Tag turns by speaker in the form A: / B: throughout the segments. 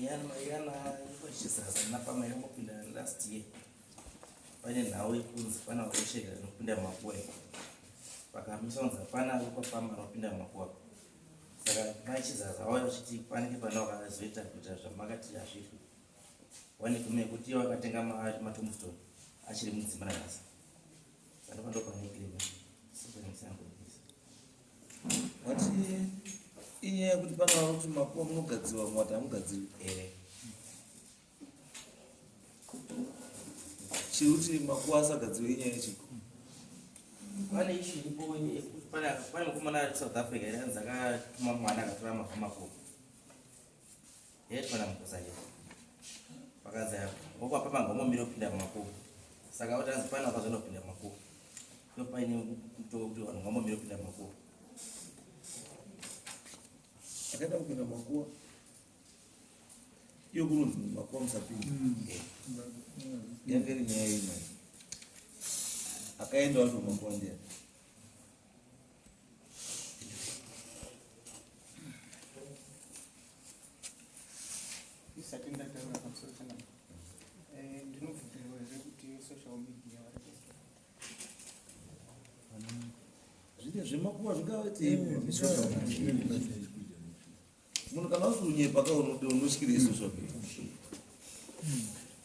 A: yana sasa napama yomopinda last year pane nhau yekunzi pana wakusheka nopinda makuwa pakamisonza pana ukapamba nopinda makuwa saka machizaza wauya uchiti panenge pana wakazoita kuita zvamakati hazvipi wane kume kuti wakatenga matombstone achiri mudzimba nasi saka pandopanaikirema sipenemisangoisa
B: wati inyaya kuti pana kuti makuwa munogadzirwa mwati hamugadzirwi chiri kuti makuwa asagadzirwa inyaya yechiko
A: pane ishu iripo pane mukomana ari South Africa yanzi akatuma mwana akatora mafu makuru yaitwana mukuzanyika pakazi okwapama ngomomire kupinda makuru saka kuti anzi pana wakazonopinda makuru ndo paine mutoo kuti vanhu ngomomire kupinda makuru
B: akaenda kupinda makuwa iyo kunonzi makuwa musapinda yange iri nyaya imai akaenda wacho makuwa ndiani
C: isati ndataura pamusoro pana ndinobvumirwa here kuti social media
B: zvine zvemakuwa zvingavati munhu kana usiunyepa kaunotyire social media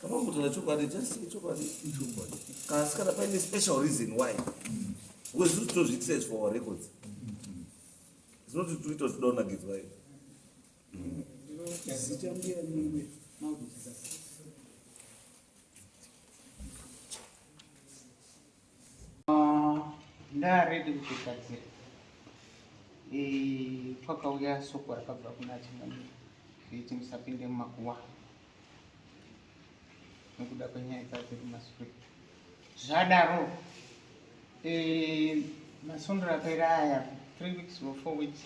B: kama kutaura chokwadi just chokwadi kasi kana paine special reason why wezviri tozviitisa is for our records zinoti tuita tidaunagedzwa iyo
C: zichangia mimwe ndaredi kutogadzira kwakauya soko rakabva kuna chingamiri kuti musapinde mumakuwa nekuda kwenyaya dzadziri masure zvadaro masondero akaira aya 3 weeks or 4 weeks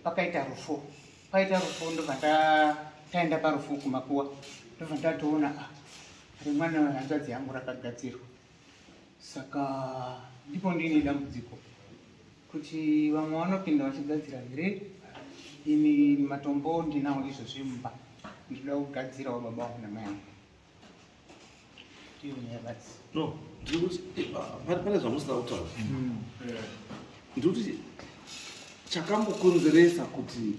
C: pakaita rufo ndobva taenda parufu kumakuwa ndobva ndatoona rimwana wehanzvadzi yangu rakagadzirwa saka ndipo ndine dambudziko kuti vamwe vanopinda vachigadzira here ini matombo ndinawo izvozvi mumba ndinoda kugadzirawo baba vangu namai angu ndiyo nyaya basi
B: no ndikuti pane zvamusina kutaura ndikuti chakambokonzeresa kuti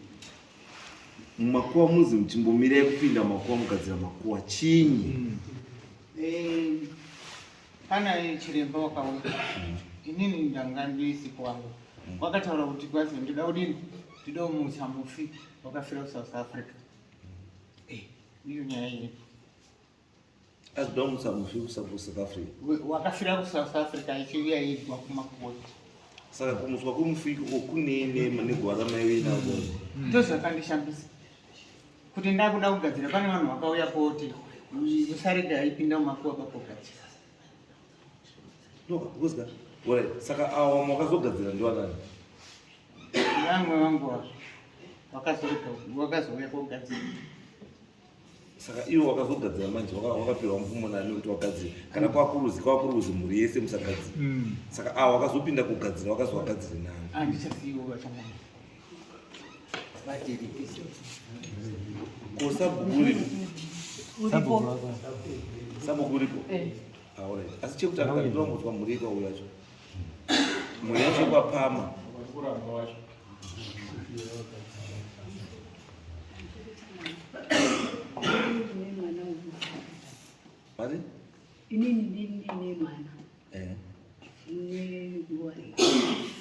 B: mumakuwa muzi muchimbomirai kupinda makuwa mugadzira makuwa chinyi
C: pana chiremba wakauya inini ndanga ndisipo wangu wakataura kuti kwazi ndida kudini ndida kumutsa mufi wakafira kuSouth Africa ndiyo nyaya iripo
B: azida kumutsa mufi kuSouth Africa
C: wakafira kuSouth Africa ichiuya idwa kumakuwa
B: saka kumutswa kumufi kunene negwara maiwina
C: ndozvakandishambisa kuti ndakuda kugadzira pane vanhu vakauya poti usarega aipinda mumakuwa pakogadzira
B: uzga saka awa makazogadzira ndiwanani
C: vamwe vangu wakazouya kogadzira
B: saka iwo wakazogadzira manje wakapiwa mvumo nani kuti wagadzira kana kwakuruzi mhuri yese musagadzira saka awa wakazopinda kugadzira wakazowagadzire nani
C: handichazivo vachamwana vatiripisa
B: sabhuku ripo asi chekutanga ndomutswa mhuri ikauya cho mhuri yacho kwapama mari
D: inini ndine mwana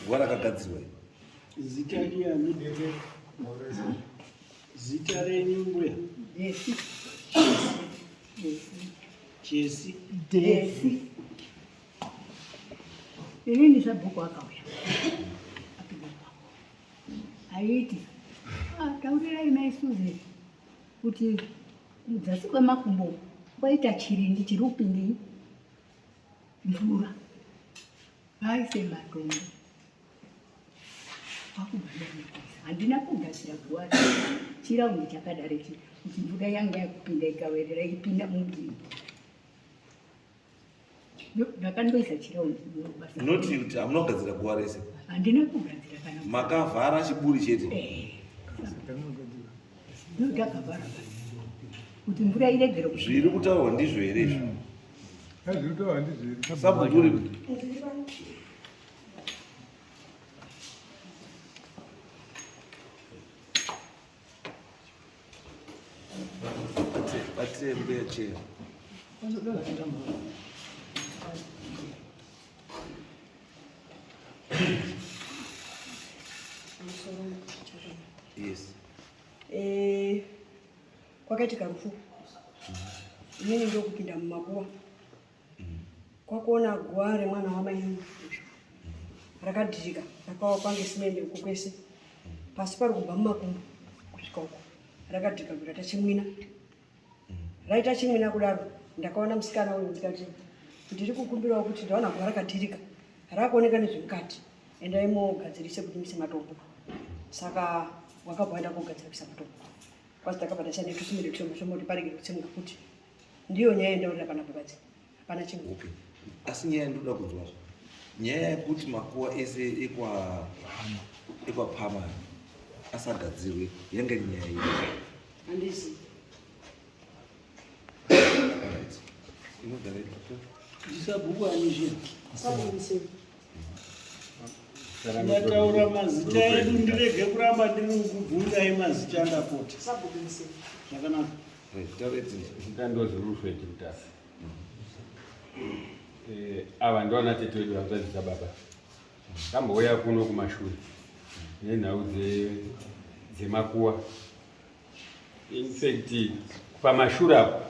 B: nguva rakagadzirwa
E: zita riani zita renyumbuya chesi
D: inini sabhuku akauya apinda aiti taurirai mai Suzeni kuti mudzasi kwemakumbo kwaita chirindi chiri kupindei mvura vaise matombo handina kugadzira kuwata chiraundi chakadareti kuti mvura yanga yakupinda ikawerera ipinda mudini ndakandoisa chiraundi
B: noti kuti hamunogadzira guva rese
D: handina kugadzira kana
B: makavhara chiburi chete
D: ndakavhara basi kuti mvura iregere
B: zviri kutaurwa ndizvo here izvo
F: Azvinotaura ndizvo.
B: sabhuku uri batire mbuya chero yes
G: kwakaitika rufu inini ndokupinda mumakuwa kwakuona guwa remwana wamai rakadhirika rakawa kwange simende uko kwese pasi pari kubva mumakumbo kusvika uko rakadhirika kuti ratachimwina raita chimwina kudaro ndakaona musikana uyu ndikati ndiri kukumbirawo kuti ndaona guwa rakadhirika rakuoneka nezvemukati endai mogadzirise kuti mise matombo saka wakabvaenda kogadzirisa matombo kwasi takabva tashanda tusimire tushoma kuti paregere kutsemuka kuti ndiyo nyaya yendaurira pana bhabadzi hapana chimwe.
B: okay asi nyaya ndoda kunzwa nyaya yekuti makuwa ese ekwapama asagadzirwe yange nyaya iyi
G: Handisi.
E: Isabhuku anizvina.
G: Sabunisi.
E: Ndataura mazita edu ndirege kuramba ndimukubvunzai mazita ndapota.
G: Sabunisi.
E: Zvakanaka.
H: Ndandozi Rufeti Mutasi. Ava ndona tete wedu vazadzisa baba. Tambouya kuno kumashure nenhau dzemakuwa. In fact, pamashure apo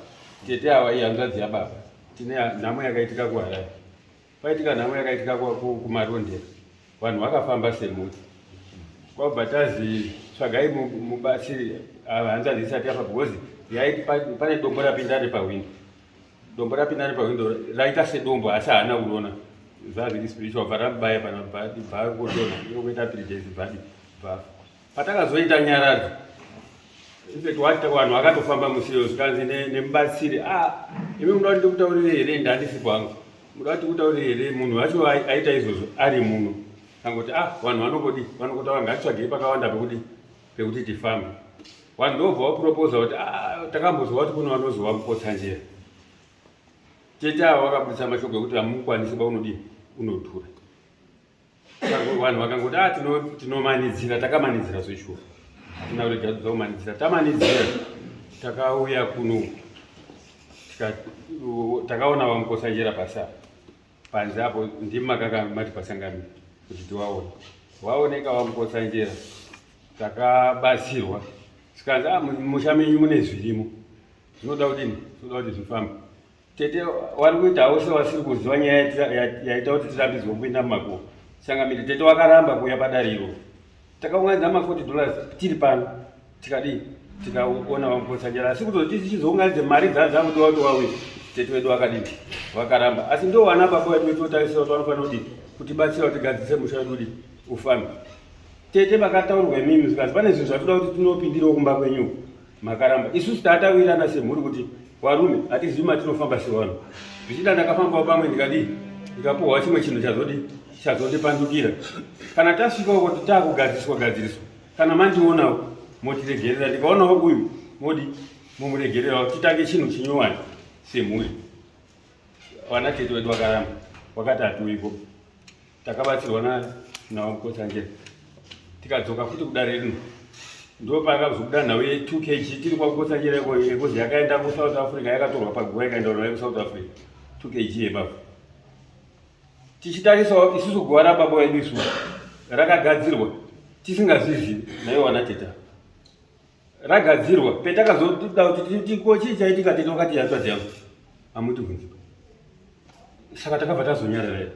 H: tete ava ihanzvadzi yaBaba. Tine nhamo yakaitika kuHarare. Paitika nhamo yakaitika kuMarondera. Vanhu vakafamba semhuti. Kwabva tazi tsvagai mubatsiri hanzvadzi isati yafa because yaiti pane dombo rapinda nepawindo. Dombo rapinda nepawindo raita sedombo asi haana kuona. Zvazviri spiritual varambaya pana bva kotona yokuita 3 days badi bva. Patakazoita nyaradzo. Ifeti wati vanhu vakatofamba musiriyo zvikanzi nemubatsiri imi muda kuti ndikutaurire here ndandisi kwangu. Muda kuti kutaurire here munhu wacho aita izvozvo ari muno. Kangoti vanhu vanokota ngatitsvagei pakawanda pekuti tifambe. Vanhu ndobva vaproposa kuti takambozwa kuti kuno vanozwa mukotsanjera. Tete ava vakabudisa mashoko ekuti hamukwanisi kwaunodii unotura. Vanhu vakangoti tinomanidzira takamanidzira zveshuwa. Tina kuti gadza kumanidzira tamanidzira takauya kuno takaona vamukotsanjera pasa panze apo ndimi makakamati pasangamira kuti tiwaone waoneka vamukotsanjera takabatsirwa sikanzi musha menyu mune zvirimo zvinoda kudini zvinoda kuti zvifambe. Tete wari kuita hause wasiri kuziva nyaya yaita kuti tirambidzwe kuenda mumakuwa sangamiri. Tete wakaramba kuuya padariro takaunganidza $40 tiri pano tikadii tikaona vamukotsanjera asi kuti tichizounganidze mari dzakudiwa kuti wauya tete wedu wakadini wakaramba asi ndo wana baba wedu vetotarisira kuti vanofanira kutibatsira kuti tigadzise musha wedu kuti ufambe. Tete vakataurirwa mimi zvikanzi pane zvinhu zvatoda kuti tinopindirawo kumba kwenyu makaramba. Isusu tatawirirana semhuri kuti varume hatizivi matinofamba sevanhu. Zvichida ndakafambawo pamwe ndikadii ndikapuhwa chimwe chinhu chazondipandukira. Kana tasvika uko kuti takugadziriswa kana mandionawo motiregerera ndikaonawo uyu modi mumuregererawo titange chinhu chinyowani semhuri. Vana tete wedu vakaramba wakati hatiuiko takabatsirwa navamukotsanjera tikadzoka futi kudare rino ndo pakazobuda nhau ye2 kg tiri kwamukotsanjera ikozi yakaenda kuSouth Africa yakatorwa paguva ikaenda nayo kuSouth Africa 2 kg yebaba. Tichitarisawo isusu guva rababa wedu isu rakagadzirwa tisingazvizivi nayo wana teta ragadzirwa petakazoda kuti chii chaitika tete wakati yatsvadzi yangu hamuti saka takabva tazonyarara.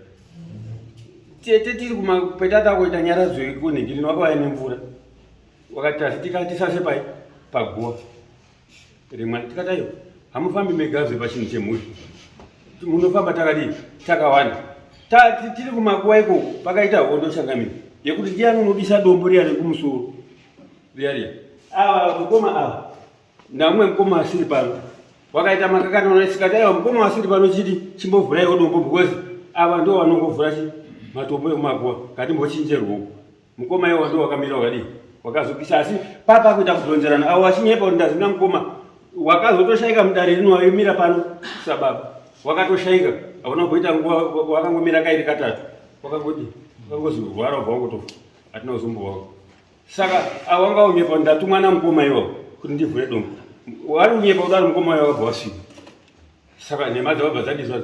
H: Tete tiri petatakuita nyaradzo yekunhingirini wakauya nemvura wakati tisase paguva rimwe tikati aiwa hamufambi megazve pachinhu chemhuri munofamba takadii takawanda tiri kumakuwa iko pakaita hondo changamiri yekuti ndiani unodisa dombo riya rekumusoro riya ava mukoma ava namumwe mukoma asiri pano wakaita makakana sikati aiwa mukoma asiri pano chiti chimbovhuraiwo dombo because ava ndo vanongovhura matombo ekumakuwa ngatimbochinjerwa mukoma iwo ndo wakamira wakadii wakazokisa asi papa kuita kudhonzerana avo vachinyepa kuti ndazina mukoma wakazotoshaika mudare rino waimira pano sababa wakatoshaika hauna kuita nguva wakangomira kairi katatu wakangozi rwara ubva wakutofa hatina uzumbo wako saka awanga unyepa ndatumwa namukoma iwavo kuti ndivhure dombo wari unyepa kuti ari mukoma iwavo wabva wasvika saka nhema dzavabva dzadizwa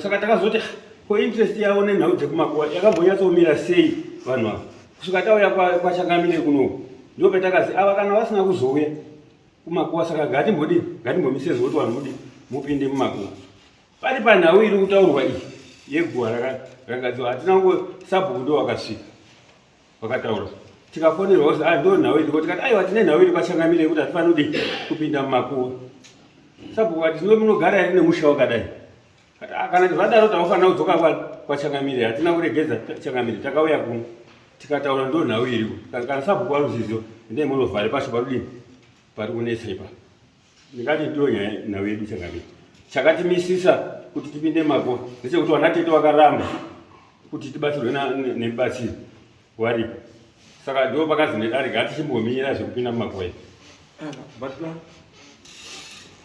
H: saka takazoti ko interest yavo nenhau dzekumakuwa yakambonyatsomira sei vanhu ava kusvika tauya kwachangamire kunoku ndo petakazi ava kana vasina kuzouya kumakuwa saka ngatimbomisezwe kuti vanhu mudi mupinde mumakuwa pari panhau iri kutaurwa iyi yeguwa rakadziwa hatina ngo sabhuku ndo wakasvika wakataura tikafonerwa kuti ndo nhau iriko tikati aiwa tine nhau iri kwachangamire kuti hatifanodi kupinda mumakuwa sabhuku ati ndo munogara iri nemusha wakadai kana zvadaro taufanira kudzoka kwachangamire hatina kuregedza changamire takauya kuno tikataura ndo nhau iriko kana sabhuku waruzizio ndee munovhare pacho parudini pari kunetsa ipa ndingati ndo nhau yedu changamire chakatimisisa kuti tipinde mumakuwa ndechekuti vanatete vakaramba kuti tibatsirwe nemubatsiri waripo saka ndo pakazi nedare ngatichimbominyira zvekupinda mumakuwa ipi
B: batwa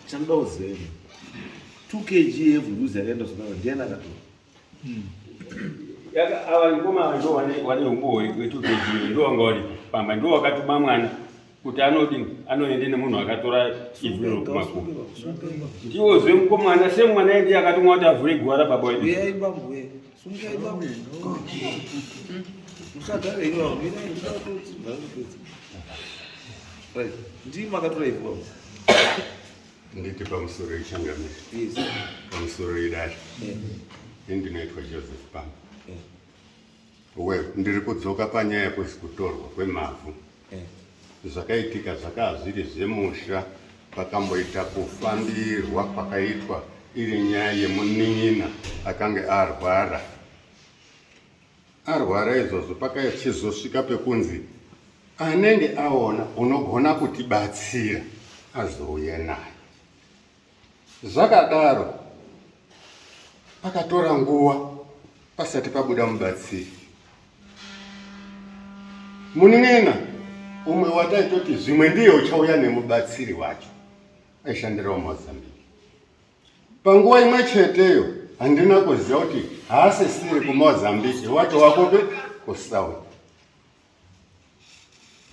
B: chandoda kuziva 2 kg yevhuluzi yakaenda zvakava ndiani akatora
H: ava ngoma ndo wane umbo we2 kg ndo wanga uri pamba ndo wakatuma mwana kuti anoende nemunhu akatora ivhuro kumakuwa ndiwo zve mukomana semwana endi akatumwa kuti avhure guwa rababa wedu
B: uyai bambo we sungai bambo musadare iwa right ndi makatora ivhuro
I: nditi pamusoro ichangamire pamusoro idari indinoitwa Joseph Pamba ndiri kudzoka panyaya kwezikutorwa kwemavhu zvakaitika zvakava zviri zvemusha pakamboita kufambirwa kwakaitwa iri nyaya yemunin'ina akange arwara izvozvo pakachizosvika pekunzi anenge aona unogona kutibatsira azouya naye zvakadaro pakatora nguva pasati pabuda mubatsiri munin'ina umwe wataitoti zvimwe ndiye uchauya nemubatsiri wacho aishandirawo Mozambique panguva imwe cheteyo handina kuziva kuti haasisiri kuMozambique wacho wakope kuSouth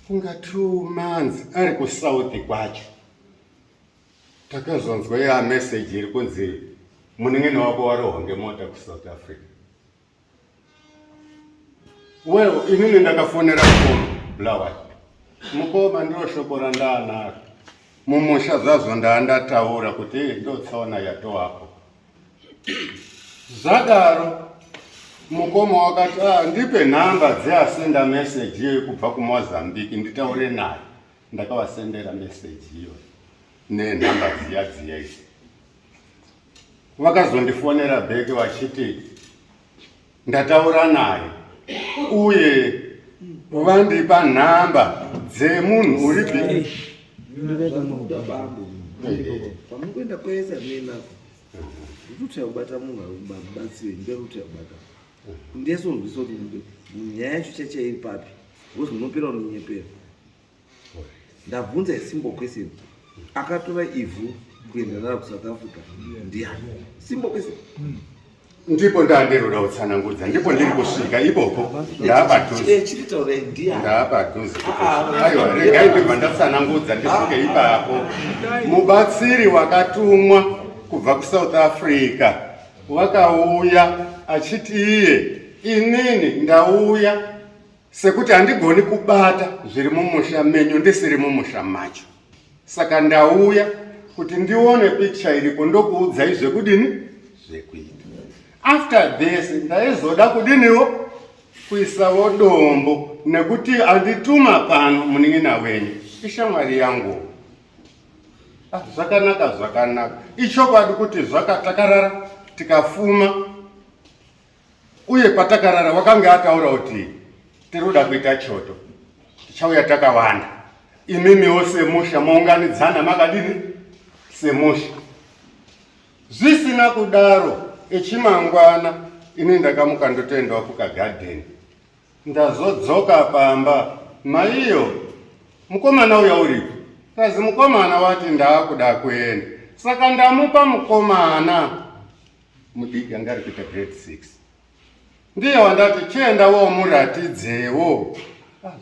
I: kunga 2 months ari kuSouth kwacho takazonzwa ya message iri kunzi munin'ina wako warohwa ngemota kuSouth Africa inini ndakafonera mukoma Blawayo mukoma ndiro shoko randaanaro mumusha zvazvo ndaandataura kuti ndotsaona yatowapo zvadaro mukoma wakati ndipe nhamba dzeasenda meseji iyo kubva kuMozambique nditaure naye ndakavasendera meseji iyo nenhamba dziya izi vakazondifonera bheki vachiti ndataura naye uye vandipa nhamba dzemunhu uripi
B: pamukuenda kwese nenako ruti yakubata munhu aribatsire nderuti yakubata ndesonzwisa kuti nyaya yacho chachairi papi ngozi munopera uninyepera ndabvunza isimbo kwese akatora ivhu kuenda naro kuSouth Africa ndiani simbo kwese
I: ndipo ndandiroda kutsanangudza ndipo ndiri kusvika ipopo ndaapadhuze aiwa regai ndibva ndatsanangudza ndisvike ipapo mubatsiri wakatumwa kubva kuSouth Africa wakauya achiti iye inini ndauya sekuti handigoni kubata zviri mumusha menyu ndisiri mumusha macho saka ndauya kuti ndione picture iripo ndokuudzai zvekudini zvekuita after this ndaizoda kudiniwo kuisawo dombo nekuti andituma pano munin'ina wenyu ishamwari yangu zvakanaka ichokwadi kuti zvakatakarara tikafuma uye patakarara wakanga ataura kuti tiroda kuita choto tichauya takawanda imimiwo semusha maunganidzana makadini semusha zvisina kudaro echimangwana ini ndakamuka ndotoendawo kukagadheni ndazodzoka pamba maiyo mukomana uya uripo kazi mukomana wati ndakuda kuenda, saka ndamupa mukomana mudiki anga ari kuita grade 6. Ndiye wandati chienda womuratidzewo.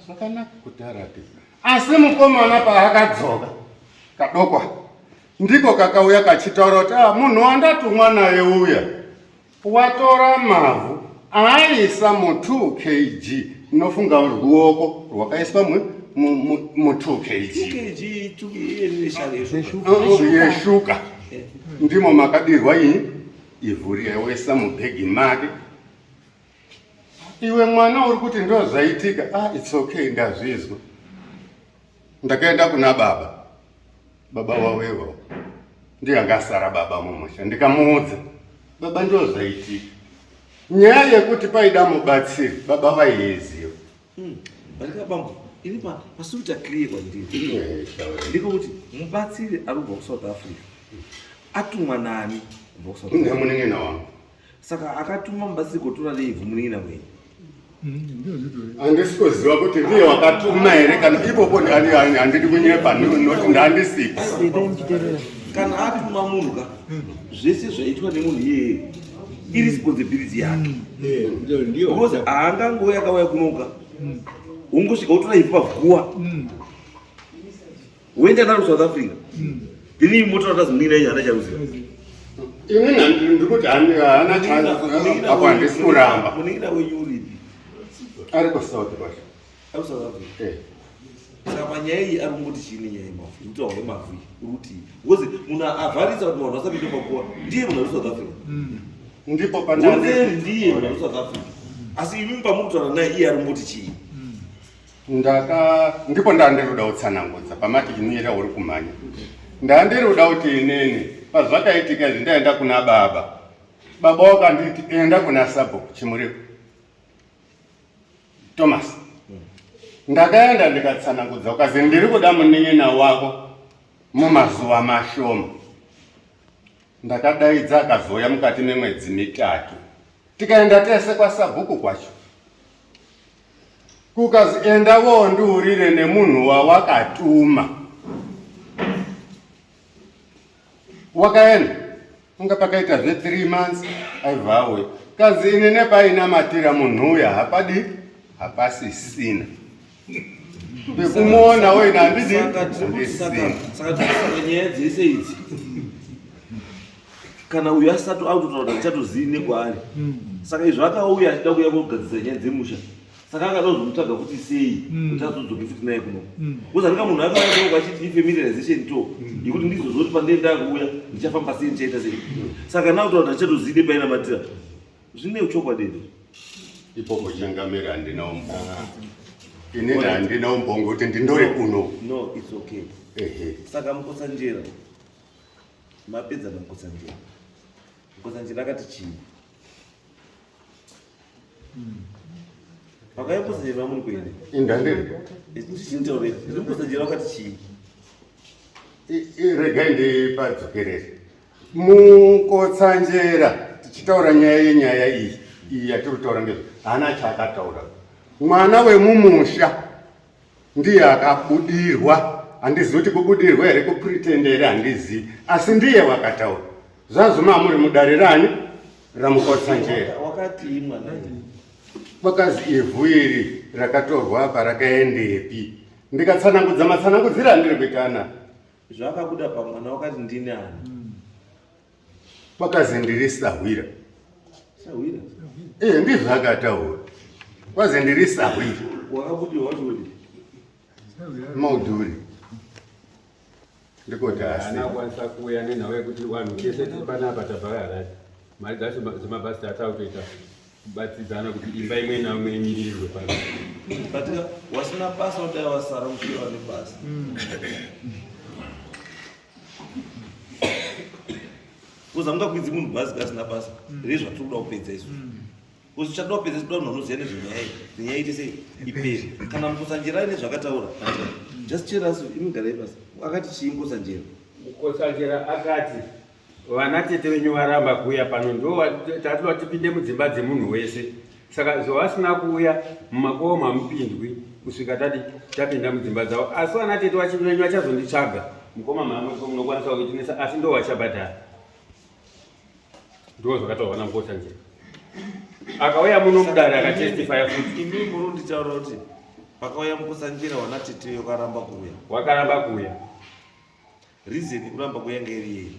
I: Zvakanaka kuti aratidze, asi mukomana paakadzoka kadokwa ndiko kakauya kachitaura kuti munhu wandatumwa naye uya watora mavhu aisa mu2 kg. Inofunga ruoko rwakaiswa mu2 kg yeshuka, ndimo makadirwa ivhu riyaisa mubhegi make. Iwe mwana uri kuti ndozvaitika. It's okay, ndazvizwa. Ndakaenda kuna baba wawewo ndiye angasara baba mumusha, ndikamuudza baba ndozvaitika. Nyaya yekuti paida mubatsiri baba vaiyeziva.
B: Bambo, ini pasuri clear kwandiri. Ndiko kuti mubatsiri ari kubva kuSouth Africa. Atumwa nani kubva kuSouth Africa?
I: Munengena wangu.
B: Saka akatuma mubatsiri kotora leivhu munengena wenyu.
I: Handisi kuziva kuti ndiye wakatuma here kana ipopo handidi kunyepa noti ndandisiki.
B: Kana atuma munhu ka zvese zvaitwa nemunhu iyeye iri responsibility yake. Because haangangouya akauya kunoka ungosvika utora ivhu pavhuwa woenda naro South Africa. Ndini motora tazi munina yenyu hana charuziva.
I: Ini ndikuti hana chance apo handisi kuramba.
B: Munina wenyu uripi?
I: Ari kuSouth kwacho.
B: Ari South Africa. Saka panyaya iyi ari kungoti chini nyaya yemavhu, kutaura nemavhu kuti because munhu avharisa kuti vanhu vasapinde pakuwa ndiye munhu ari South Africa.
I: Ndipo
B: ndiye munhu ari South Africa. Asi imi pamuri kutaura naye iye ari kungoti chii?
I: Ndipo ndandiruda kutsanangudza pamati chinyera uri kumhanya. Ndandiruda kuti inini pazvakaitika izvi ndaenda kuna baba wakanditi enda kuna Sabhuku Chimuripo Thomas. Ndakaenda ndikatsanangudza ukazi ndiri kuda munin'ina wako mumazuva mashoma. Ndakadaidza akazoya mukati memwedzi 3. Tikaenda tese kwa Sabhuku kwacho. Kukazi enda wondiurire nemunhu wawakatuma. Wakaenda unga pakaita 3 months aibvawe. Kazi ini nepainamatira munhu uya hapasisina. Bekumuona wewe handidi.
B: Saka nyaya dzese idzi kana uyu asati autotaura ndichatozivi nekwaari. Saka izvo akauya achida kuuya kugadzisa nyaya dzemusha. Saka akada kuzomutsvaga kuti sei kuti azodzoke futi naye kuno. Kuzarika munhu akauya koko achiti ifamiliarization tour yekuti ndizozoti pandenda kuuya ndichafamba sei ndichaita sei. Saka naye kutaura ndichatozivi nepainamatira. Zvine uchokwadi.
I: Ipopo changamira handina umbongo. Inini handina umbongo kuti ndindori kuno.
B: No, it's okay. Saka mukotsanjera. Mapedza namukotsanjera. Mukotsanjera akati chii? Pakaimbotsanjera muri kuenda.
I: Indandiri.
B: Nditaure. Mukotsanjera akati chii?
I: Regai ndipadzokere. Mukotsanjera tichitaura nyaya iyi yatiri kutaura ngezvo hana chaakataura. Mwana wemumusha ndiye akabudirwa. Handizivi kuti kubudirwa here kupretendera handizivi, asi ndiye wakataura. Zvazuma muri mudare rani ramukotsanjera.
B: Wakati mwana
I: Wakazi ivhu iri rakatorwa apa rakaendepi. Ndikatsanangudza matsanangudzira andiri kuita ana.
B: Zvakabuda pamwana wakati ndini ani.
I: Wakazi ndiri Sahwira.
B: Sahwira?
I: Ndizvo akataura. Kwazi ndiri Sahwira.
B: Wakabudirwa wachodi?
I: Maudhuri. Ndikoti asi.
H: Anakwanisa kuuya nenawe kuti vanhu vese panapa tabva Harare. Mari dzacho dzemabhasi ataakutoita kubatsidzana kuti imba imwe naumwe imiririrwe pano.
B: Batika wasina basa udai wasara mushiwa nebasa. Kuzanga kwidzi munhu basi kasina basa. Ndizvo zvatoda kupedza izvo. Kuzi chatoda kupedza toda munhu unoziya nezvenyaya. Nyaya ite sei iperi. Kana mukotsanjera nezvakataura. Just tell us imigara basa. Akati chii mukotsanjera?
H: Mukotsanjera akati vana tete venyu varamba kuuya pano ndo tatoda tipinde mudzimba dzemunhu wese Saka zvavasina kuuya mumakomo mamupindwi kusvika tapinda mudzimba dzavo. Asi vana tete vachivenyu vachazonditsvaga mukoma mamwe munokwanisa kuitinesa, asi ndo vachabhadhara. Ndo zvakataurwa namukota njera. Akauya muno mudare akatestifya futi.
B: Imi munonditaura kuti pakauya mukusanjira wana tete wakaramba kuuya.
H: Wakaramba kuuya.
B: Reason kuramba kuuya ngeriyi.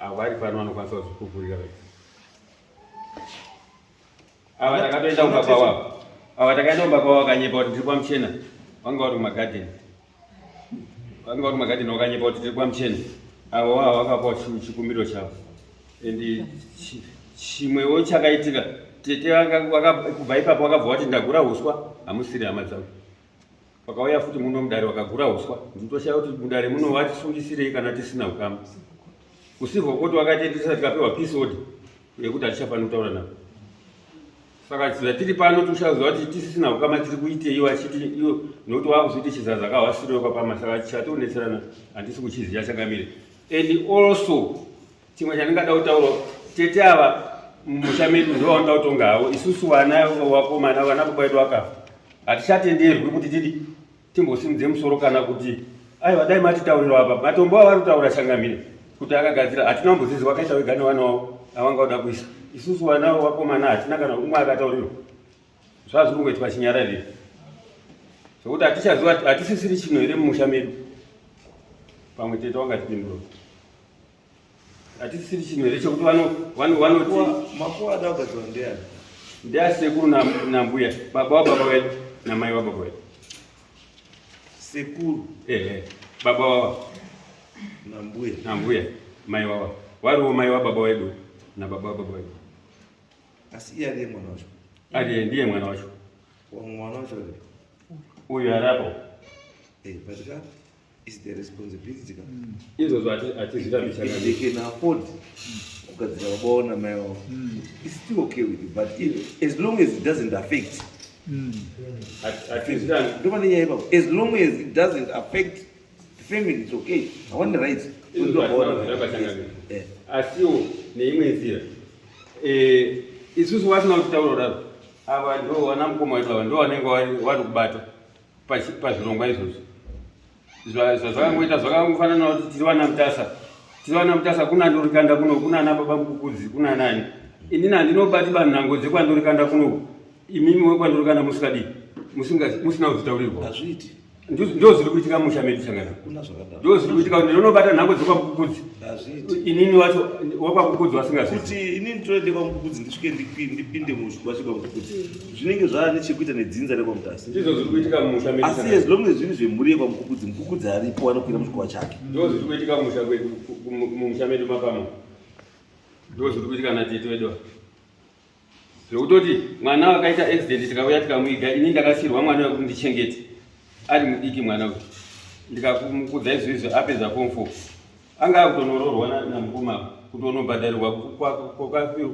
H: Avari pano vanokwanisa kuzvipupurira. Ava takatoenda kubaba wavo. Ava takaenda kubaba wavo akanyepa kuti tiri pamuchena. Vanga vari kumagadheni. Wakanyepa kuti tiri pamuchena. Avo wavo vakapawo chikumbiro chavo. Endi chimwewo chakaitika. Tete kubva ipapo vakabva kuti ndagura uswa, hamusiri hama dzavo. Vakauya futi muno mudare vakagura uswa. Ndinotoshaya kuti mudare muno vatisungisirei kana tisina ukama. Usivyo kuti wakati tisati tikapewa peace order yekuti hatichafanira kutaura navo. Saka tiri pano tushaziva kuti tisisina ukama tiri kuitei vachiti iwo nokuti vakuzoita chizaza kawasiriwo pama, saka chatonetserana handisi kuchiziva chakamire. And also chimwe chandingada kutaura, tete ava mumusha medu ndovanoda kutonga havo. Isusu vana vakomana vana baba vedu vakafa, hatichatenderwi kuti timbosimudze musoro kana kuti aiwa dai matitaurira apa. Matombo ava vari kutaura changamire kuti akagadzira, hatina kumbozizi wakaita wega nevana wavo avanga kuda kuisa. Isusu vana vakomana hatina kana umwe akataurirwa. Zvazviri kungoitwa chinyararire. Zvokuti hatichaziva hatisisiri chinhu here mumusha medu. Pamwe tete wangatipindura. Hatisisiri chinhu here chekuti vanoti
B: makuwa ada kugadzirwa ndiani?
H: Ndeasekuru nambuya, baba wababa vedu namai wababa vedu.
B: Sekuru?
H: Baba wava nambuya, mai wava. Variwo mai wababa vedu nababa wababa vedu.
B: Asi iye ndiye mwana wacho?
H: Ndiye mwana wacho.
B: Mwana wacho uri?
H: Uyu arapo.
B: But is the responsibility.
H: Izvozvo hatizvita mishaka.
B: They can afford kugadzira baba na mai wavo. It's still okay with you, but as long as it doesn't affect. As long as it doesn't affect the family, it's okay. I want the rights.
H: Asiwo neimwe nzira. Isusu vasina kutaura daro. Ava ndo vana mukoma wedu ava ndo vanenge vari kubata pazvirongwa izvozvo. Zvazvakangoita zvakangofanana kuti tiri vana mutasa. Tiri vana mutasa, kuna ndorikanda kuno, kuna ana baba mukukudzi, kuna nani. Inini handinobati banhango dzekwandorikanda kuno. Imimi wekwandorikanda musikadi. Musina kuzvitaurirwa.
B: Hazviiti.
H: Ndo zviri kuitika mumusha medu changana. Ndo zviri kuitika kuti ndinobata nhango dzekwamukukudzi. Inini wacho wakwamukukudzi vasingazivi.
B: Kuti inini toende kwamukukudzi ndisvike ndipinde muchikwa chekwamukukudzi. Zvinenge zvane chekuita nedzinza rekwamutasi.
H: Ndizvo zviri kuitika mumusha medu.
B: Asi as long as zvinhu zvemhuri yekwamukukudzi, mukukudzi aripo anokwira muchikwa chake.
H: Ndo zviri kuitika mumusha medu mapama. Ndo zviri kuitika natete wedu. Zvekutoti mwana wakaita accident tikauya tikamuiga, ini ndakasirwa mwana wekuti ndichengete. Ari mudiki mwana uyu. Ndikamukudza izvizvo apedza form 4. Anga akutonororwa namukoma kutonobhadharirwa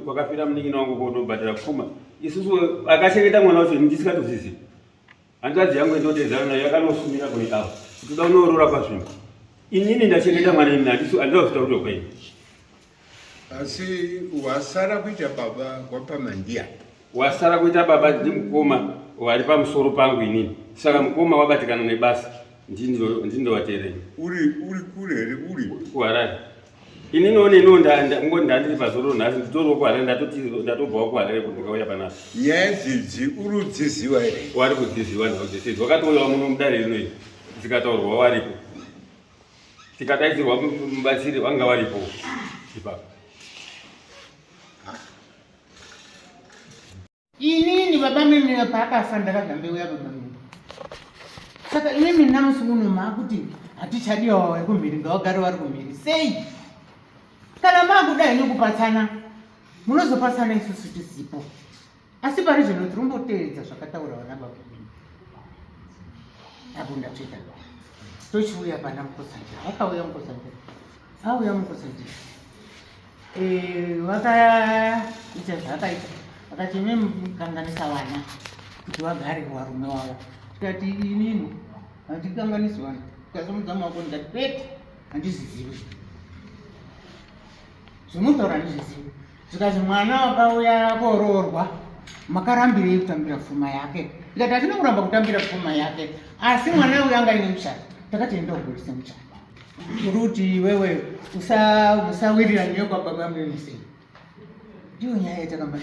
H: kwakafira munin'ina wangu kutonobhadhara pfuma. Isusu akachengeta mwana wacho ndisikatozizivi. Hanzvadzi yangu ndotedzana naye yakanosumira kune ava. Kuti uda kunorora pazvinhu. Inini ndachengeta mwana ini handina kuzvitaurira kwaini.
F: Asi wasara kuita baba wapamandia.
H: Wasara kuita baba ndimukoma wari pamusoro pangu inini. Saka mukoma wabatikana nebasa. Ndindo watereni.
F: Uri kure here uri?
H: Kuharare. Inini oneno ndandiri pazoro nhasi nditoriwo kuharare ndatobvawo kuharare kuti ndikauya panapa.
F: Nyaya dzidzi uri kudziziva here?
H: Wari kudziziva nhau dzese. Wakatouyawo muno mudare rinoiri. Tikataurwa waripo. Tikadaidzirwa mubatsiri wanga waripo. Ipapo.
C: Inini baba mimi pakafa ndakabva mbeuya baba mimi. Saka inini namusi uno makuti hatichadiwa wekumhiri ngawagare vari kumhiri. Sei? Kana makudai nekupatsana, munozopatsana isusu tisipo. Asi pari zvino tiromboteedza zvakataura vana baba mimi. Apo ndapita. Tochiuya pana Mukosanjira. Vakauya Mukosanjira. Auya Mukosanjira. Vakaita zvakaita. Vakati memukanganisa vana kuti vagare varume wavo. Tikati inini handikanganisi vana. Tikasomudza maoko ndikati pete handizvizivi. Zvinotaura handizvizivi. Zvikati mwana wakauya koororwa makarambirei kutambira pfuma yake. Tikati hatina kuramba kutambira pfuma yake, asi mwana uyu anga ine mushando, takati enda kugurisa mushando. Kuti wewe usawirira nyoko baba mlenisei. Ndiyo nyaya yatakamba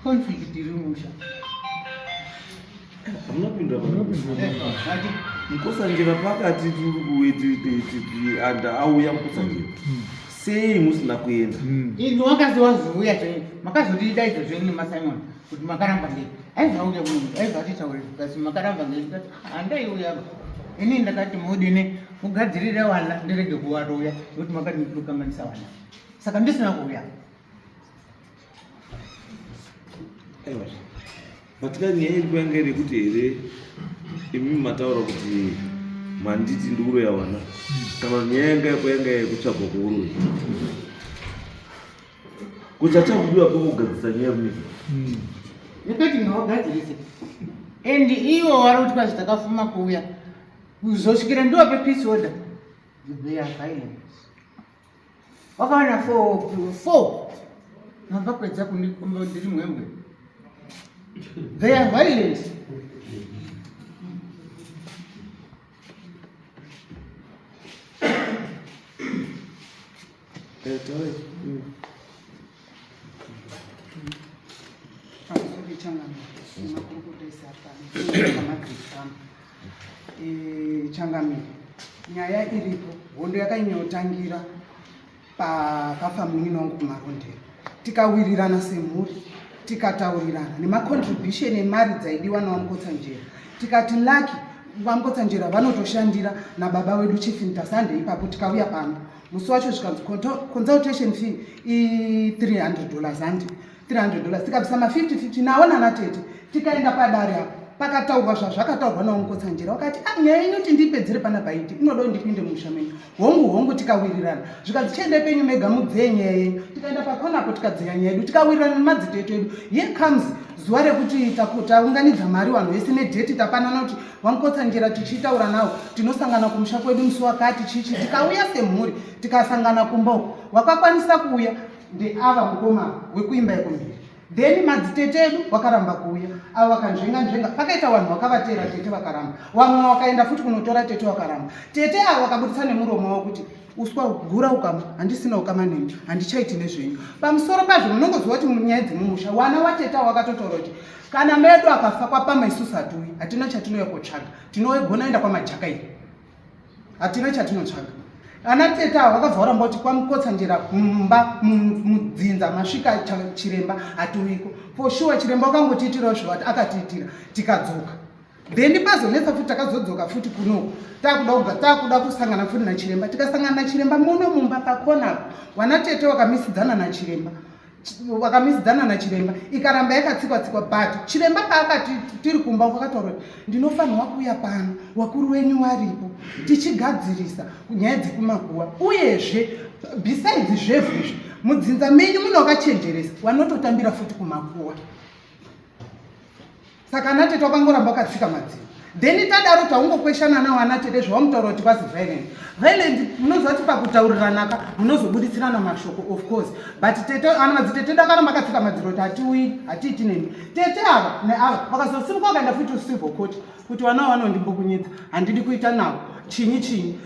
C: conflict iri mushando.
B: Munopinda mukosanjira pakati anda auya mukosanjira sei musina kuenda
C: ini wakazi waziuya chai makazotidaidza zveni masimon kuti makaramba ngei aizauya munhu aizatitaurira kasi makaramba ngei tikati handaiuya ini ndakati mudine mugadzirire wana ndirege kuvarouya nokuti makati ndikukanganisa wana saka ndisina kuuya.
B: Matika nyaya iri kwanga iri kuti here imi mataura kuti manditi ndiuroya wana kana nyaya yanga kwanga yekutsvagwa kweuroyi kuti achakudiwa kwekugadzisa nyaya misi
C: Nikati ngawagadzirise and iwo vari kuti kwazi takafuma kuuya kuzosvikira ndiwo pepeace order they are violent. Wakawana 4 navakwedza kundikomba ndiri mwembwe. They are violent.
J: Changamire nyaya iripo hondo yakanyotsangira pakafa munini wangu kumarondero tikawirirana semhuri tikataurirana nemacontribution emari dzaidiwa nawamukotsanjera tikati laki vamukotsanjera vanotoshandira nababa wedu chief intasande ipapo tikauya pano musi wacho zvikanzi consultation fee $300 handi $300 tikabvisa ma50-50 nawo nanatete tikaenda padare apo pakataurwa zvazvakataurwa nawamukotsanjera wakati nyaya inoti ndipedzere pana paiti inoda ndipinde mumusha menyu hongu tikawirirana zvikanzi chiende penyu mega mudzeye nyaya yenyu tikaenda pakonapo tikadzeya nyaya yedu tikawirirana nemadziteto edu here comes zuva rekuti taunganidza mari vanhu vese nedheti tapanana kuti wamukotsanjera tichitaura nawo tinosangana kumusha kwedu musi wakati chichi tikauya semhuri tikasangana kumboko wakakwanisa kuuya ndeava mukoma wekuimba yekumbiri then madzitete edu wakaramba kuuya avo vakanzvenga pakaita vanhu vakavatera tete vakaramba vamwe wakaenda futi kunotora tete wakaramba tete avo vakabudisa nemuromo wavo kuti uswa gura ukama handisina ukama nemi handichaiti nezvenyu pamusoro pazvo munongoziva kuti munyaya dzemumusha wana watete avo vakatotaura kuti kana medu akafa kwapama isusu hatiuyi hatina chatinoya kotsvaga tinogona enda kwamajaka iri hatina chatinotsvaga ana tete avo vakabva varamba kuti kwamukotsanjera mumba mudzinza masvika chiremba hatiuyiko for sure chiremba wakangotiitirawo zvivati akatiitira tikadzoka then pazonetsa futi takazodzoka futi kunoko takuda kusangana futi nachiremba tikasangana nachiremba muno mumba pakonapo wana tete wakamisidzana nachiremba ikaramba yakatsikwa but chiremba paakati tiri kumba kwakataura kuti ndinofanirwa kuuya pano wakuru wenyu varipo tichigadzirisa nyaya dzekumakuwa uyezve besides zvevho izvi mudzinza menyu muno wakachenjeresa wanototambira futi kumakuwa saka anatete wakangoramba wakatsika madziro then tadaro taungokweshana nawo anatete zvawamutaura kuti kwazi violent munoziva kuti pakutauriranaka munozobuditsirana mashoko of course but tete ana madzitetedu akaramba akatsika madziro kuti hatiuyi hatiiti nemi tete ava neava vakazosimuka wakaenda futi ucivil court kuti vana vanondimbokunyidza handidi kuita navo chinyi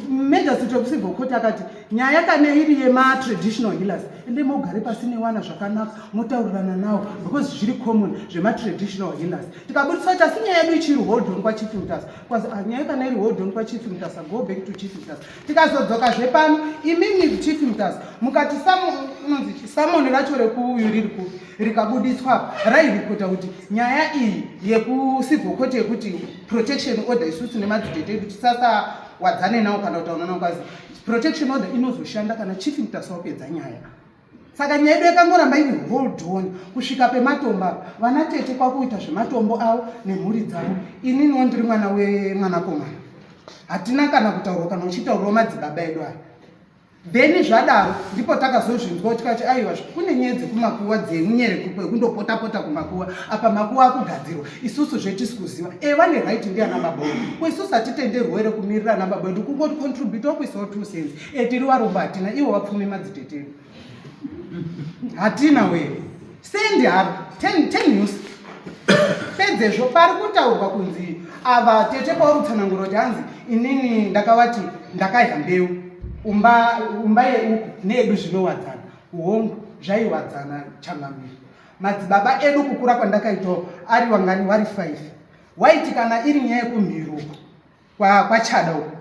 J: major city of civil court akati nyaya kane iri yematraditional healers ende mogare pasi newana zvakanaka motaurirana nawo because zviri common zvematraditional healers tikabudisa kuti asi nyaya yedu ichiri hold on kwachief intas kwazi nyaya kana iri hold on kwachief intas go back to chief intas tikazodzokazve pano imimi chief intas mukati samoni racho rekuuyu riri kupi rikabudiswa rairipota kuti nyaya iyi yekucivil court yekuti protection order isusu nemadzitete edu tisasa wadzane nawo kana kutaura nawo kwazi protection order inozoshanda kana chief intas wapedza nyaya saka nyaya yedu yakangoramba iri hold on kusvika pematombo vana tete kwakuita zvematombo avo nemhuri dzavo ininiwo ndiri mwana wemwanakomana hatina kana kutaurwa kana uchitaurwawo madzibaba edu aya then zvadaro ndipo takazozvinzwa tikati aiwa kune nyaya dzekumakuwa dzemunyere kwekundopota kumakuwa apa makuwa akugadzirwa isusu zvetisi kuziva vane right ndiana baba wedu ko isusu hatitenderwi here kumirira ana baba wedu kungoti contribute kuisawo 2 cents tiri varombo hatina iwo vapfumi madzitetedu hatina were sendi hari 10 news pedzezvo pari kutaurwa kunzi ava tete pauri kutsanangura kuti hanzi inini ndakavati ndakadya mbeu umba yeuku needu zvinowadzana hongu zvaiwadzana changamiri madzibaba edu kukura kwandakaitawo ari wangani wari 5 waiti kana iri nyaya yekumhiro kwachada uku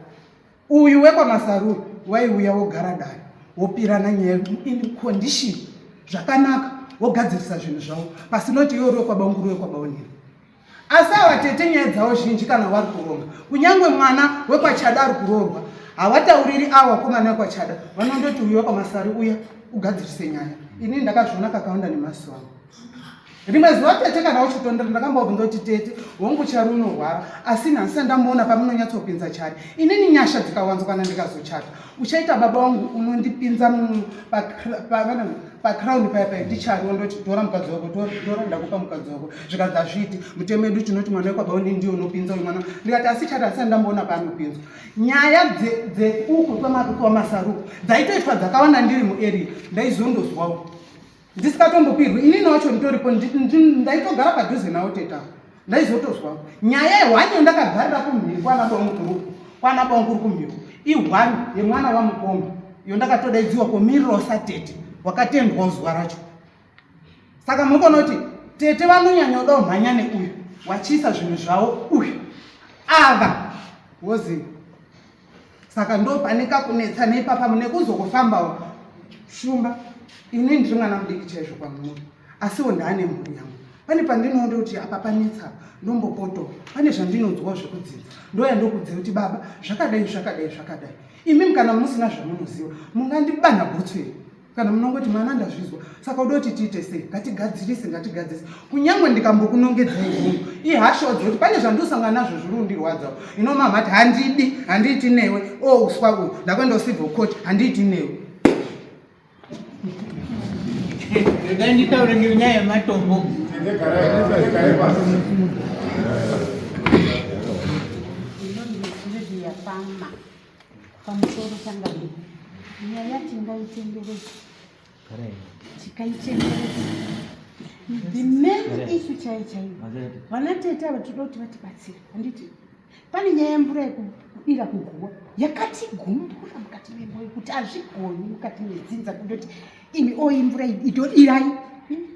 J: uyu wekwamasaru waiuya wogara dare wopirana nyaya in condition zvakanaka wogadzirisa zvinhu zvavo pasinoti iwo rwekwabaunguru wekwabaonini asi ava tete nyaya dzavo zhinji kana wari kuronga kunyange mwana wekwachada ari kuroorwa havatauriri avo vakomana wekwachada vanondoti uyu wekwamasari uya ugadzirise nyaya ini ndakazviona kakawanda nemasuwa rimwe zuva tete kana uchitondera ndakambobvunza kuti tete hongu chari unorwara asi nhasi andamuona pamunonyatsopinza chari inini nyasha dzikawanzwa kana ndikazochata uchaita baba wangu unondipinza pakrauni paya ndichari wondoti tora mukadzi wako tora ndakupa mukadzi wako zvikadzi hazviiti mutemo edu tinoti mwana wekwabaoni ndiyo unopinza uyu mwana ndikati asi chati asi andamuona paanopinzwa nyaya dzeuku kwamasaruku dzaitoitwa dzakawanda ndiri muarea ndaizondozwawo ndisikatombopirwi inini wacho nditoripo ndaitogara padhuze nawo teta ndaizotozwawo nyaya yehwanyo ndakagarira kumhiri kwana baunguru kumhiri ihwanyu yemwana wamukoma iyo ndakatodaidziwa komirirosa tete wakatendwa zuva racho saka munoona kuti tete vanonyanya kuda umhanya neuyu wachiisa zvinhu zvavo uyu ava woziva saka ndo pane kakunetsa neipapa mune kuzokufambawo shumba inini ndiri mwana mudiki chaizvo kwamuri asiwo ndaane mhuri yangu pane pandinoona kuti apa panetsa ndombopoto pane zvandinonzwawo zvekudzidza ndoyandokudziva kuti baba zvakadai imi kana musina zvamunoziva mungandibana bhutsu here kana munongoti mwana ndazvizwa saka uda kuti tiite sei ngatigadzirise kunyange ndikambokunongedzai hungu ihashodze kuti pane zvandosangana nazvo zviri kundirwadzawo ino mamati handiiti newe uswa uyu ndakwenda civil court handiiti newe
C: ndanditaure ngenyaya yematombo
K: yapama pamusoro changadii nyaya tingaitenderedza tikaitenderedza the main issue chaiyo vana tete ava toda kuti vatibatsire handiti pane nyaya yemvura yekudira kuguwa yakatigumbura mukati memwoyo kuti hazvigoni mukati medzinza kundoti imi oyi mvura idodirai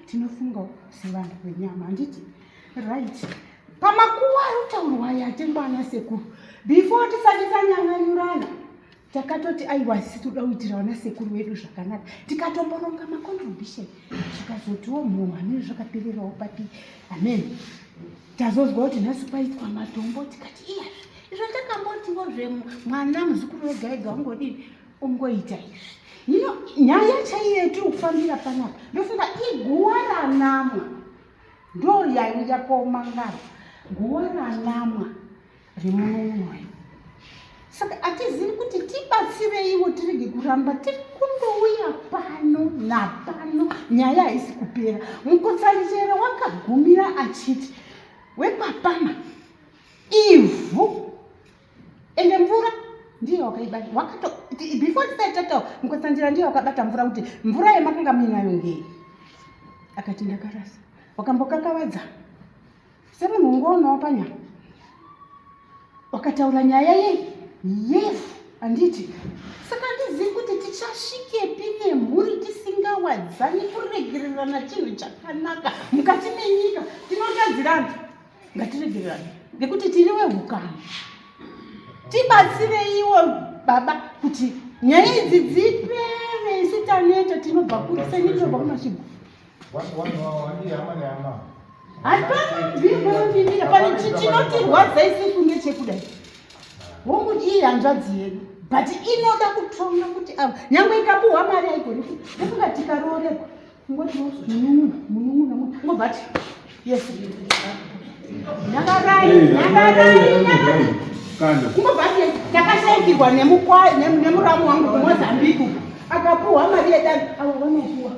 K: tinofungawo sevanhu venyama handiti right pamakuwa arutaurwa yatengwana sekuru before tisati tanyanganyurana takatoti aiwa sisi toda kuitira vana sekuru vedu zvakanaka tikatomboronga macontribution zvikazotiwo munhu anenge zvakapererawo papi amen tazozwa kuti nhasi kwaitwa matombo tikati iya izvo takambotiwo zvemwana muzukuru wega ega ungodini ungoita izvi hino nyaya chaiyo yetiri kufambira panapa ndofunga iguwa ranamwa ndo yaiya komangara guwa ranamwa rimunun'oyo saka hatizivi kuti tibatsireiwo tirege kuramba tiri kundouya pano napano nyaya haisi kupera mukutsanjera wakagumira achiti wepapama ivhu ende mvura ndiyo wakaibata before tisaitatao mukutsanjera ndiyo wakabata mvura kuti mvura yemakanga muinayo ngei akati ndakarasa wakambokakavadza semunhu ungoonawo panyama wakataura nyaya yefu handiti saka ndizivi kuti tichasvikepi nemhuri tisingawadzani kuregererana chinhu chakanaka mukati menyika tinotadzirana ngatiregererane ngekuti tiri wehukama tibatsireiwo baba kuti nyaya idzi dzipere isu taneta tinobva kusenitobva kumashigwa hapana pane chinotirwadza isusu ngechekudai hongu iyi hanzvadzi yedu but inoda kutonga kuti ava nyangwe ikapuhwa mari aigoni efunga tikarorekwa ngoti munun'una ngobati yes nyakarai ngobati takashaikirwa nemuramu wangu kumozambique akapuhwa mari yedani avo vanopuwa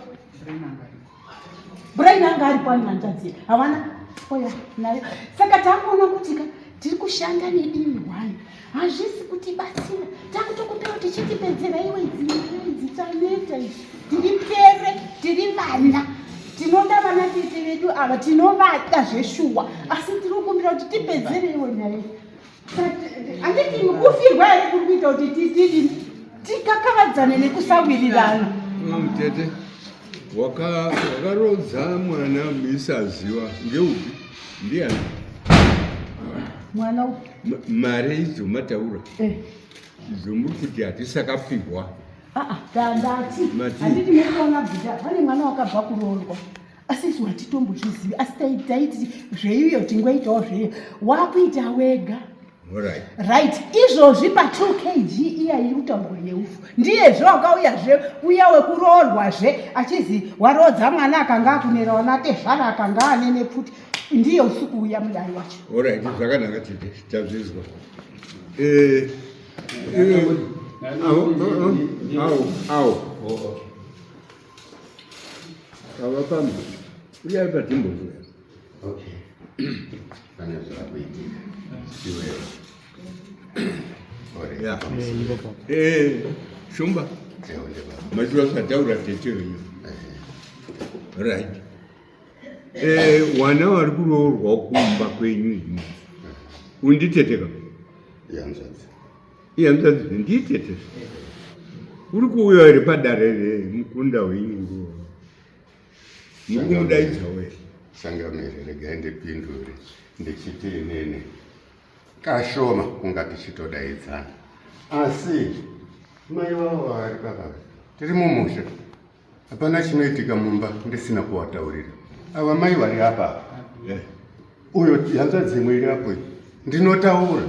K: brain anga ari pani hanzvadzi havana oya nayo saka takuona kuti tiri kushanda nedini hwani hazvisi kuti batsira takutokupira kuti chitipedzera iwe idzi taneta izvi tiri pere tiri vana tinoda vana tete vedu ava tinovada zveshuwa asi tiri kukumbira kuti tipedzereiwo naye handiti kufirwa here kuri kuita kuti tikakavadzane nekusawirirana.
F: Tete wakarodza mwana misaziwa ngeupi ndiani
K: mwana
F: mari idzo mataura idzo muri kuti hatisakapfigwa
K: ndati handiti muri kuona bvida pane mwana wakabva kuroorwa asi isu hatitombozvizivi asi taiti zveiyo tingoitawo zveiyo wakuita wega. Right, izvozvi pa2 kg iya iri kutaurwa neufu ndiyezve wakauyazve uya wekuroorwazve achizi warodza mwana akanga akunerawo natezvara akanga ane nepfuti ndiye usiku uya mudai wacho.
F: Alright, zvakanaka tete tazvizwa. Ava pamba uyai patimbozuya.
I: Pane zvakakuitika iwewe.
F: Shumba mazuva zvataura tete wenyu. Right. Wana wari kuroorwa kumba kwenyu ino unditeteka iyanzadzi nditete uri kuuya iri padare remukunda wenyu mukumudaidza we
I: sangamire regai ndipindure ndichiti inene kashoma kunga tichitodaidzana asi mai vavo vari baba tiri mumusha hapana chinoitika mumba ndisina kuvataurira ava mai vari apa uyo hanzvadzi imwe iri apo ndinotaura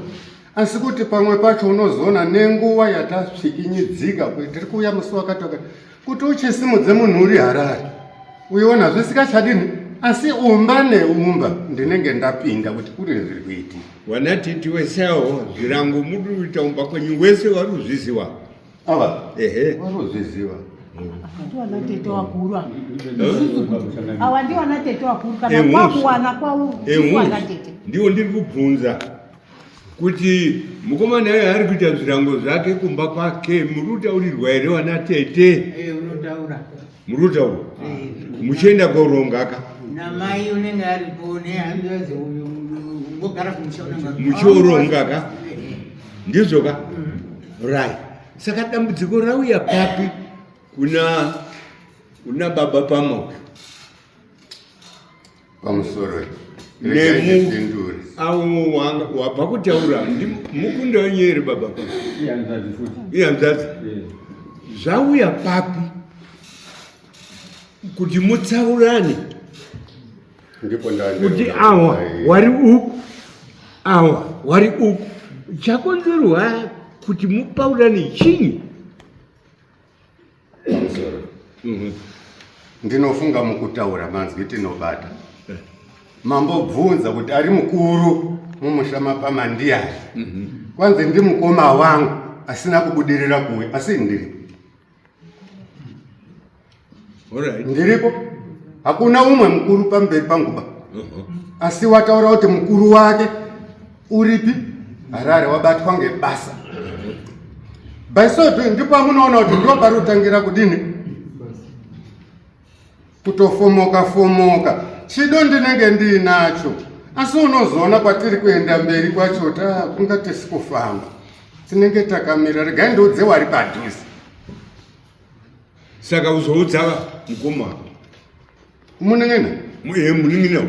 I: asi kuti pamwe pacho unozoona nenguva yatasvikinyidzika tiri kuuya musi wakatoka kuti uchisimudze munhu uri Harare uiona zvisikachadini asi umba neumba ndinenge ndapinda kuti kuri zviri kuitika
F: wana titi wesewo zvirango muri kuita umba kwenyu wese wari kuzviziva
I: ava wari kuzviziva
K: ndiwana tete wakuru awa ndiwana tete wakuru kana kwakuwana kwawana tete
F: ndiwo ndiri kubvunza kuti mukomana ayo ari kuita zvirango zvake kumba kwake muri kutaurirwa here wana tete?
C: Unotaura
F: muri kutaura muchienda korongaka
C: namai unenge aripo nehanzvadzi uyu ngogara kumusha
F: muchiorongaka ndizvoka right. Saka dambudziko rauya papi kuna baba pamwe
I: pamusoro
F: nemu avo wabva kutaura mukunda wenyu here baba pamwe iyanzadzi zvauya papi kuti mutsaurane kuti awa wari uku awa wari uku chakonzerwa kuti mupaurane chinyi?
I: ndinofunga mukutaura manzwi tinobata mambobvunza kuti ari mukuru mumusha mapama ndiani kwanzi ndi mukoma wangu asina kubudirira kuwe asi ndiripo ndiripo hakuna umwe mukuru pamberi panguba asi wataura kuti mukuru wake uripi Harare wabatwa ngebasa baisoto ndipo amunoona kuti ndo pari kutangira kudini kutofomoka chido ndinenge ndiinacho asi unozoona kwatiri kuenda mberi kwacho kunga tisikufamba tinenge takamira regai ndiudze wari padhuze.
F: Saka uzoudza mukoma
I: munengena
F: munengena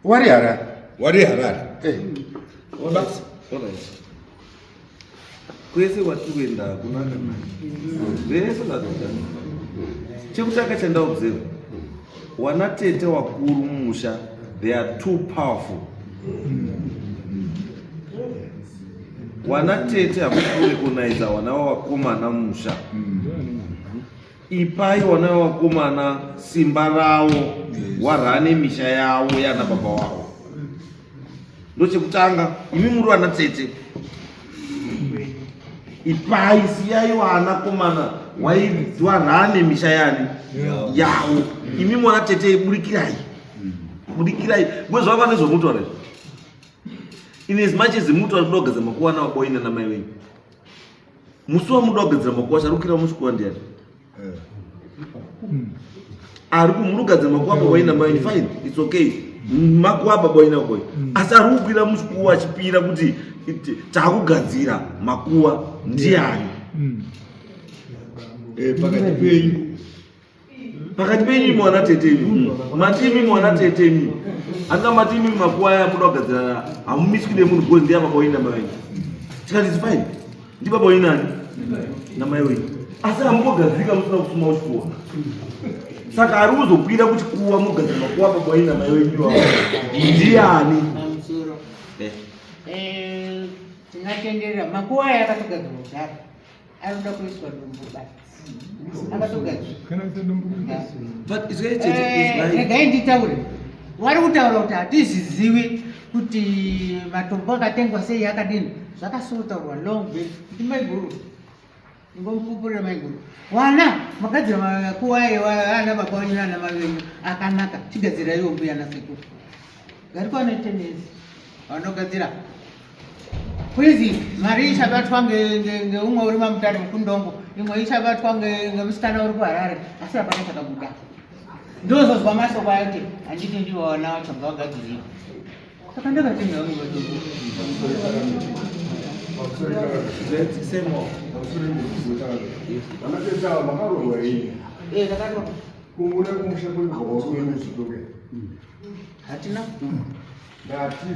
I: wari Harare
B: basi kwese watikuenda kunaka zvese zvatotanga chekutanga chandaobserva wana tete wakuru mumusha they are too powerful. Wana tete hakukuri kunaiza wana wakomana mumusha ipai wana wakomana simba ravo warhane misha yavo yana baba wavo ndochekutanga imi muri wana tete ipai siyai wana komana warhane misha yani yavo imi mwana tete burikirai mwezvava nezvomutwara in as much as mutu ari kudogedza makuwa na waboina na mai wenyu musi wamudogedzera makuwa charukira muchikuwa ndiani ari kumurugadzira makuwa baba ina mai fine, it's okay. Makuwa baba ina boy. Asi ari kupira muchikuwa achipira kuti takugadzira makuwa ndiani. Pakati penyu mwana tetemi. Matimi mwana tetemi. Anga matimi makuwa ya muda kugadzira amumisikide munhu gozi ndiya baba ina mai. Tikati it's fine. Ndi baba ina ni na mai wewe. Asi amugadzika musina kusuma uchikuwa. Saka ari kuzopira kuti kuwa mugadzira makuwa baba ina mai wewe ndiani.
C: Tingatendera makuwa yakatogadzirwa kudhara anoda kuiswa dumbu basi akatogadzirwa.
B: But it's like
C: regai nditaure vari kutaura kuti hatizizivi kuti matombo akatengwa sei akadini zvakasotaurwa long back kuti maiguru ingomupupurira maiguru wana magadzira makuwa ana baba wenyu nana mai wenyu akanaka chigadzira iwo mbuya nasekuru gari kwanoitenezi vanogadzira kwizi mari ichabatwa ngeumwe uri mamutare mukundongo imwe ichabatwa ngemusikana uri kuharare asi hapana chakabuda ndozozwa masoko ayo kuti handiti ndivo vana vacho ngavagadzirira saka hatina
I: ndati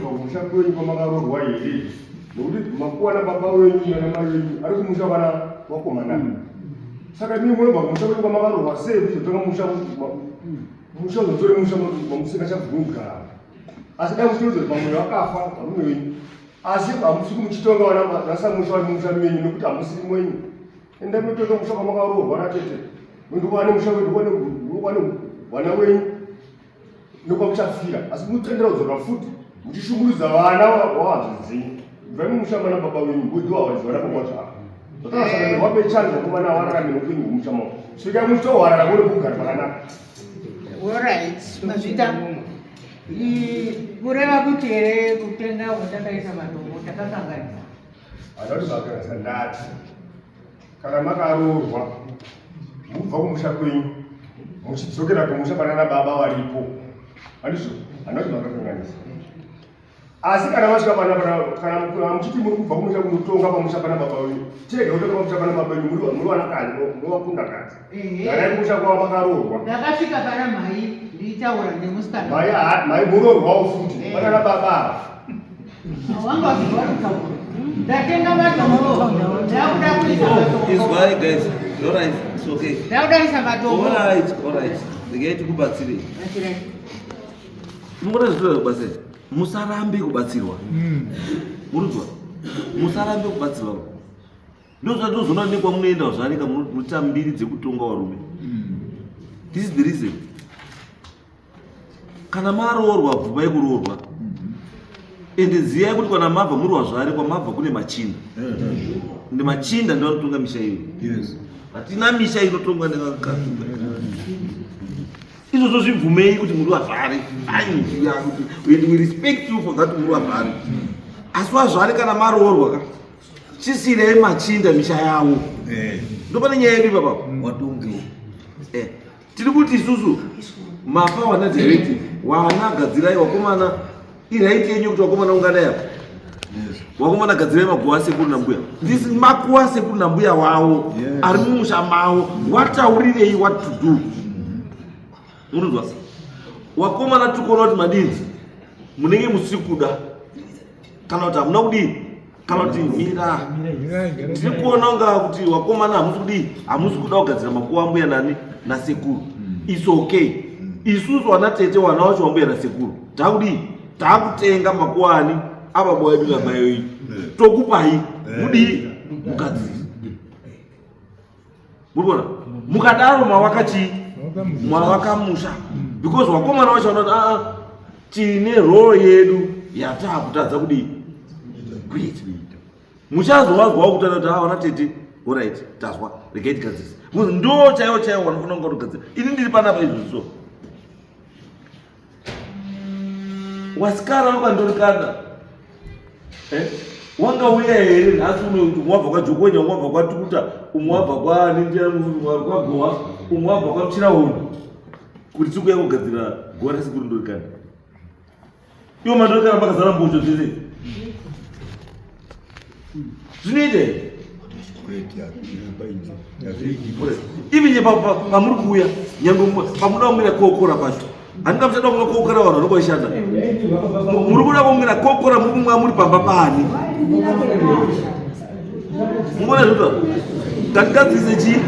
I: kumusha kwenyu kwamakarorwa here nokuti makuwa nababa wenyu nanamai wenyu ari kumusha vana vakomana. Saka mimi munobva kumusha kwenyu kwamakarorwa sei kuzotonga musha uzotore musha mamusingachabvumi kugara. Asi dai muchitozori pamwe vakafa varume wenyu asi hamusi kumuchitonga vana nasamusha vari mumusha menyu nokuti hamusiri mwenyu. Enda munotonga musha kwamakarorwa natete mundokuva nemusha wenyu vana wenyu nokwamuchafira asi mutendera kudzoka futi muchishungurudza vana wavazvizinyi bva mumushamana baba wenyu ngudi wawadzivana pamwazvako zvakasaka wape chanza kumana wararame upenyu hwemushama svika muchitohwarara mune kugara pakanaka.
C: Alright, mazvita kureva kuti here kutenga kwatakaisa matombo takakanganisa
I: handati vakanisa ndati kana makaroorwa mubva kumusha kwenyu muchidzokera kumusha panana baba varipo handizvo handati vakakanganisa. Asi kana masvika kana muchiti muri kubva kumusha kunotonga pamusha pana baba wenyu chega kutonga pamusha pana baba wenyu muri vanakadzi munovakunda kadzi garai kumusha kwava makaroorwa.
C: ndakasvika pana mhai ndiitaura nemusikana
I: mai muroorwawo futi panana baba
C: wanga wazivara kutaura ndatenga matombo ndakuda kuisa matombo ndakuda kuisa matombo.
B: Alright. Regai tikubatsire. Mungona zvitoro kubase. Musarambe kubatsirwa. Murudzwa. Musarambe kubatsirwa. Ndozvazvona nekwa munoenda zvanika munoita mbiri dzekutonga varume. This is the reason. Kana maroorwa bvubai kuroorwa. Ende ziyai kuti kana mabva muri wazvare kwamabva kune machinda. Ndi machinda ndio anotonga misha iyo. Yes. Hatina misha inotongwa nevakadzi. Izvozvo zvibvumei kuti muri wazvare. We respect you for that muri wazvare. Asi wazvare kana maroorwa ka chisirei machinda misha yawo. Ndopane nyaya yedu baba watonge. Tiri kuti isusu mapa wana directive wana gadzirai wakomana iraiti yenyu kuti wakomana ungadai apa. Wakomana gadzirai makuwa sekuru nambuya. Ndisi makuwa sekuru nambuya wawo ari mumusha mawo wataurirei what to do. Munozwa wakomana tukona kuti madinzi munenge musiri kuda kana kuti hamuna kudini kana kuti mira tiri kuona unga kuti wakomana hamusi kudini hamusi kuda kugadzira makuwa ambuya nani nasekuru. It's okay. Isusu wana tete wana wacho wambuya nasekuru takudini takutenga makuwani apa bwa edu nabayo iyi tokupai mudi mugadziri. Muribona mukadaro mwawakamusha because wakomana wacho wanoti tine role yedu yatakutadza kudini kuita. Muchazowazwawo kutana kuti wana tete alright tazwa regai tigadzirisa ndo chaiwo wanofuna kunga kugadzira. Ini ndiri panapa izvozvo wasikana wakandorikana wanga uya here nhasi umwabva kwajokonya umwabva kwatukuta umwabva kwanindia umwabva kwagowa umwabva kwamuchirahondo kuti tsiku yako kugadzira gore sikuri ndorikana iwo mandorikana pakazara mbocho zvese zvinoite ivinye pamuri kuuya nyange pamuda kumira kokora kwacho handika muchada kumwa kokora vanhu vanonga vashanda muri kuda kumira kokora muri kumwa muri pamba pani mungona zvota ngatigadzise chii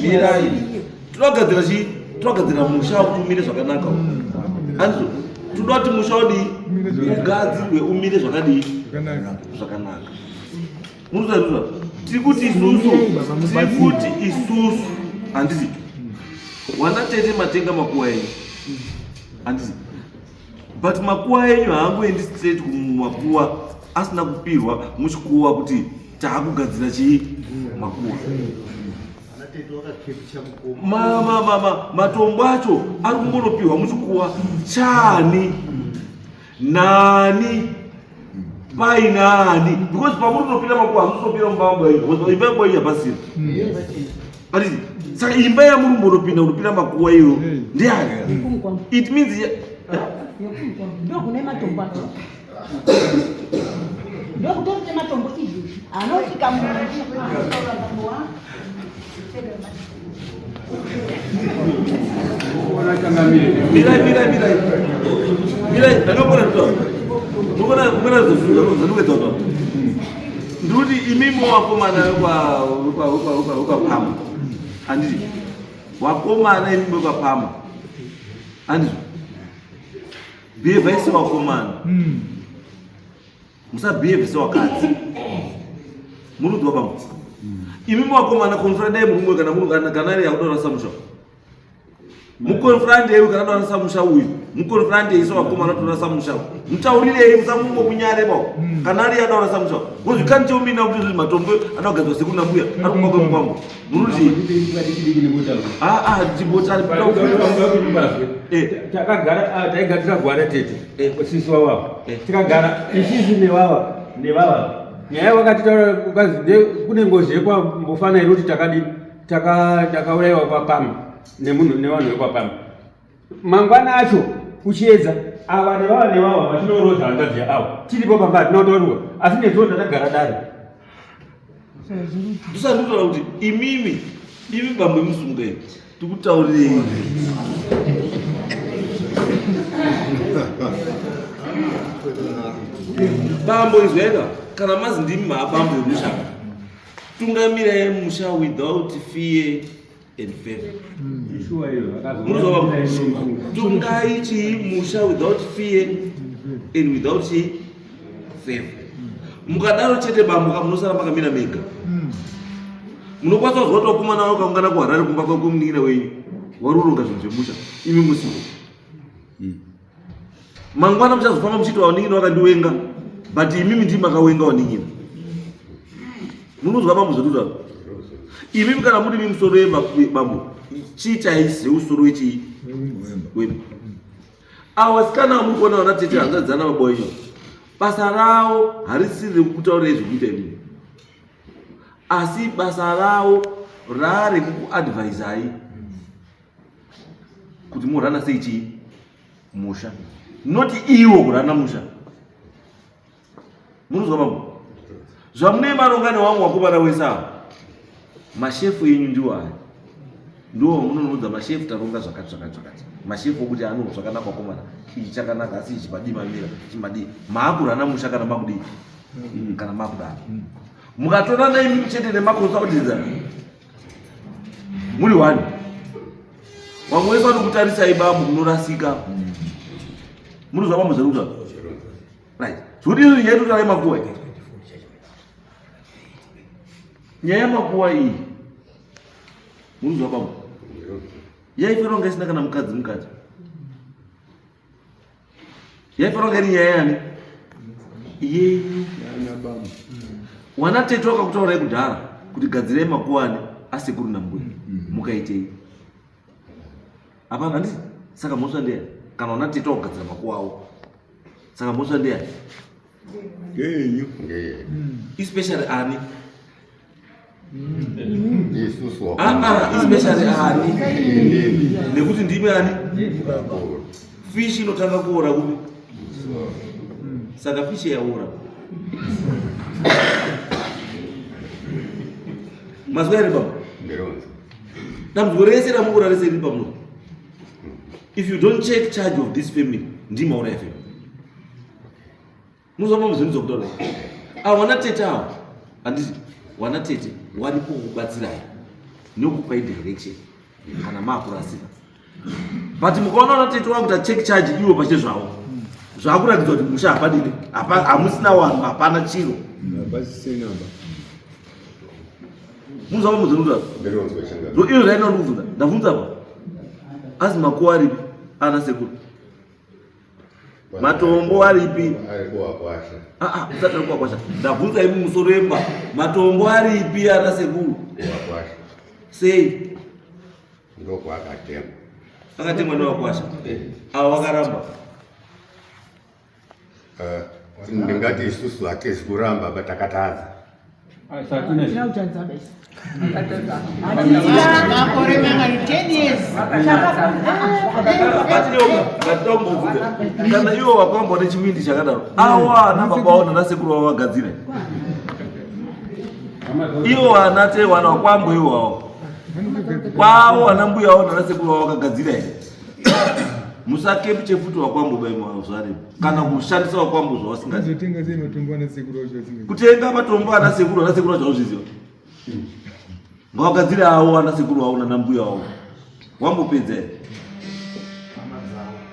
B: mirai tinogadzira chii tinogadzira musha kuti umire zvakanaka andizo toda kuti musha udii ugadzirwe umire zvakadii zvakanaka munotaura tiri kuti isusu handiti wana tete matenga makuwa enyu handiti but makuwa enyu haangoendi straight kumakuwa asina kupirwa muchikuwa kuti taakugadzira chii makuwa matombo acho ari kungonopihwa muchikuwa chani nani painani because pamuri unopinda makuwa hamusopinda mumbamba imba yangu iyi yapasira atiti saka imba yamuri mbonopinda unopinda makuwa iyo ndiani it means
K: ndokune matombo acho ndokutorite matombo izvi anosvika
B: mirai ndakambona nokona zanongedzaa ndikuti imimo wakomana wekwapama handiti wakomana imimo wekwapama handiti behave sewakomana musabehave sewakadzi murudzwa pamwe imimo wakomana konfranda yemurumwe kana ari yakudora samusha mukonfrande yeyu kana dora samusha uyu mukonfrande yeyu sewakomana dora samusha mutaurirei musamungo munyareba kana ari yadora samusha because you can't tell me now kuti matombo anogadzwa seku nambuya ari kumwa kwemukwangu muruti
H: taigadzira gwara tete sisi wawava tikagara ishizi nevava nyaya wakatitaura ukazi kune ngozi yekwambofana iri kuti takaurayiwa kwapama nevanhu vekwapama mangwana acho uchiedza ava nevava vatinorodza hanzadzi avo tiripo pamba tinotorwa asi nezuo tatagara dare
B: ndisanditaura kuti imi bambo musungai tikutaurirei bambo izweka kana mazi ndimi maabambo emusha tungamirai musha without fear and favor tungai chii musha without fear and without favor mukadaro chete bambo kamunosara makamira mega munokwanisa kuzwa kuti wakomana wako kaungana kuharare kumba kwakomunin'ina wenyu wari uronga zvinhu zvemusha imi musiwo mangwana muchazofamba muchiti wanin'ina wakandiwenga but imimi ndimi makawenga wanin'ina munozwa bambo zvatutaura imimi kana muri mimusoro yebambo chiitaise usoro wechii wemba avasikana muri kuona vana tete hanzadzana mabwa enyu basa ravo harisiri rekutaurira zvekuita imimi asi basa ravo rare kukuadvaisai kuti murana sei chii musha noti iwo kurana musha munozwa bambo zvamune marongano wangu wakomana wese avo mashefu yenyu ndiwo aya ndiwo munonoudza mashefu taronga zvakati mashefu okuti anongo zvakanaka wakomana ichi chakanaka asi ichi madimamira chimadii maakurana musha kana makudii kana makudaro mukatorana imi chete nemakonsautedza muri wani wamwe wese vanokutarisai bambo munorasika munozva bambo zvaruta right zvekuti izvi nyaya yetotaura yemakuwa nyaya yemakuwa iyi munozva bambo yaifanira kunge isina kana mukadzi mukati yaifanira kunge iri nyaya yani yenyu wana tete wakakutaurai kudhara kuti gadzirai makuwani asekuru nambuya mukaitei hapana handiti saka mhosva ndeya kana wana tete wakugadzira makuwa avo saka mhosva ndeya yenyu especially ani
I: isusu
B: especially ani nekuti ndimi ani fish inotanga kuora kupi saka fish yaora mazwa ere baba dambudziko rese ramukura rese riri pamuno. If you don't take charge of this family ndima ora yafe muzoma muzvinzo kutaura wana tete avo handiti wana tete waripo kubatsirai nokupai direction kana makurasika but mukaona wana tete wakuta take charge iwo pache zvavo zvakuratidzwa kuti musha hapadini hamusina vanhu hapana chiro muzoma muzvinutaura iyo zvainondikubvunza ndabvunza pa asi makuwa aripi ana sekuru matombo aripi usati ari kuwakwasha ndabvunza imi musoro wemba matombo aripi ana sekuru sei akatemwa newakwasha ava vakaramba
I: ndingati isusu hatizi kuramba batakatadza
B: kana iwo wakwamba nechimindi chakadaro awa ana baba vao nanasekuru vavo vagadzira iwo wana te wana wakwambo iwo wavo kwavo wana mbuya vao nanasekuru vavo vakagadzira here musakepi chefuti wakwambo baimazvaremo kana kushandisa wakwambo zvavasingati kutenga matombo ana sekuru zvazviziva ngavagadzire avo ana sekuru vavo nanambuya vavo wambopedza here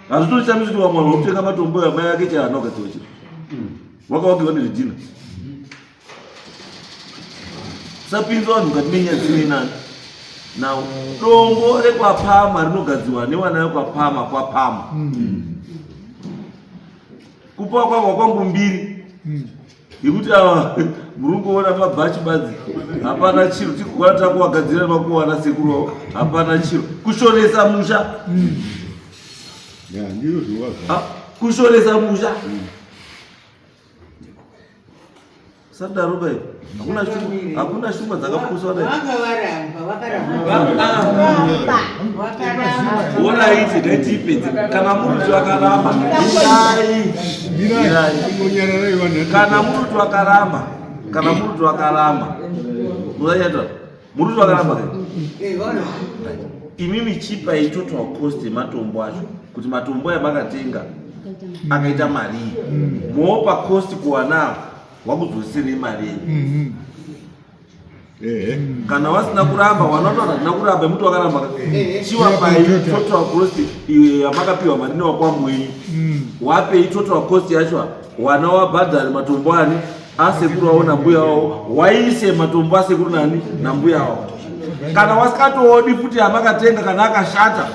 B: hazvitori kuti vamwe vanotenga matombo yamai yake chaana ugadziwa chiro wakavakiwa nezvidhina sapinza vanhu mukati menyaya dzine nani now dombo rekwapama rinogadziwa newana vekwapama kwapama kupa kwakwa kwangu mbiri yekuti ava muri kuona mabhachi badzi hapana chiro tikugona takuvagadzira makuwana sekuru wavo hapana chiro kushoresa musha kushoresa musha sadaro bai hakuna shumba dzakapuswa dai ona iti ndaitipedze kana muruti wakaramba kana muruti wakaramba muzaita muruti wakaramba imimi chipai total cost yematombo acho kuti matombo yamakatenga akaita mari moopa cost kuwana wakudzosere mari kana wasina kuramba wanotaura hadina kuramba muti wakaramba chiwapai total cost yamakapiwa mari newakwambo wenyu wapei total cost yacho wana wabhadhari matombo ani asekuru wavo nambuya wavo waise matombo asekuru nani nambuya wavo kana wasikatoodi futi yamakatenga kana akashata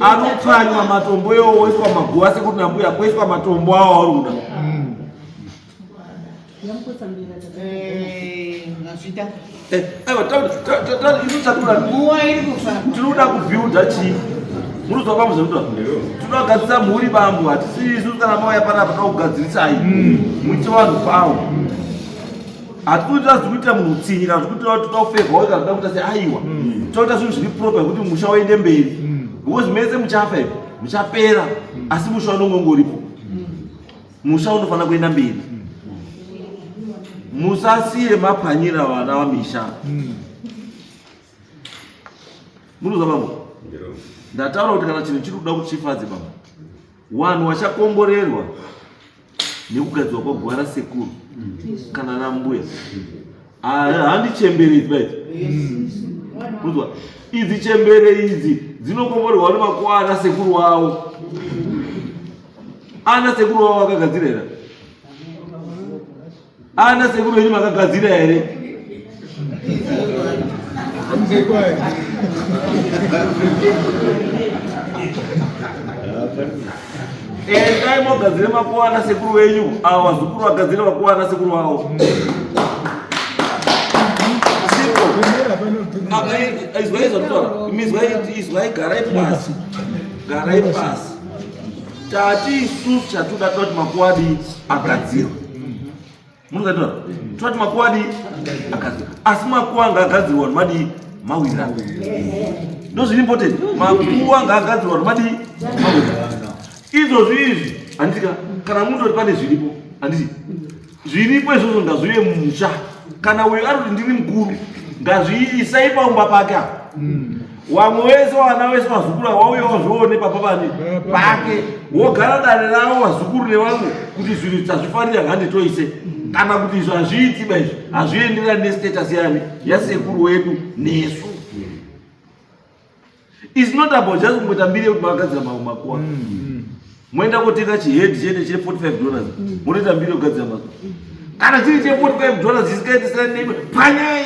B: anopfanywa matombo iwo oiswa maguva asekuru nambuya poiswa matombo avo auri kuda tinoda kubhiudha chii munozwa pamuzekuta tinoda kugadzirisa mhuri bambo hatisi isusu kana mauya panapa takugadzirisai muite vanhu pavo hatikuti tazikuita munhu utsinyi kana zvikuita kuti taufevhawo kana toda kuita seaiwa toita zvinhu zviri proper kuti musha uende mberi because mese muchafa ivi muchapera asi musha unongonge uripo musha unofanira kuenda mberi musasiye mapanyira vana vamisha munozwa bambo ndataura kuti kana chinhu chiri kuda kuti chifadze bambo wanhu vachakomborerwa nekugadzirwa kwaguva rasekuru kana nambuya handichembere idzi baiti kuzwa idzi chembere idzi dzinokomborerwa nemakuva ana sekuru wavo ana sekuru wavo vakagadzira here ana sekuru wenyu makagadzira here endai mogadzire makuva ana sekuru wenyu avo vazukuru vagadzire makuva ana sekuru wavo izwai garai pasi garai pasi tati isusu chatoda kuti makuva adi agadzirwa Munozatoa twati makuwa akagadzirwa asi makuwa anga agadzirwa madi mawira those important makuwa anga agadzirwa madi mawira izvi andika kana mundu pane zviripo anditi zviripo izvozvo ngazviuye mumusha kana uyo ari kuti ndiri mukuru ngazviisai paumba pake wamwe wese wana wese vazukuru wauya wazvione papapani pake wogara dare ravo vazukuru nevamwe kuti zvinhu tazvifanira nganditoise kana kuti izvo hazviiti baizvo hazvienderani nestatus yani yasekuru wedu nesu. It's not about just kumboita mbiri yekuti makagadzira makuwa moenda kotenga chihedi chete che $45 munoita mbiri yokugadzira makuwa kana chiri che $45 zisikaendesana nemi panyai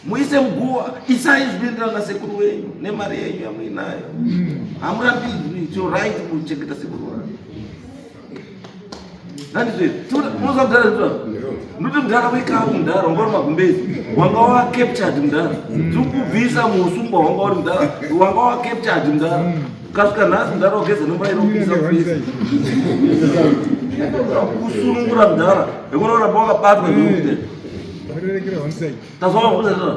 B: muise muguwa isai zvinoenderana nasekuru wenyu nemari yenyu yamuinayo hamurapirwi it's your right kuchengeta sekuru wanyu. Nduti mdara wekawo mdara wanga uri magumbezi wanga wacaptured mdara tikubvisa muusungwa wanga uri mdara wanga wacaptured mdara ukasvika nhasi mdara wageza nomba inopisa kupisa kusunungura mdara ekuna uramba wakabatwa zvokuite tazvawakuza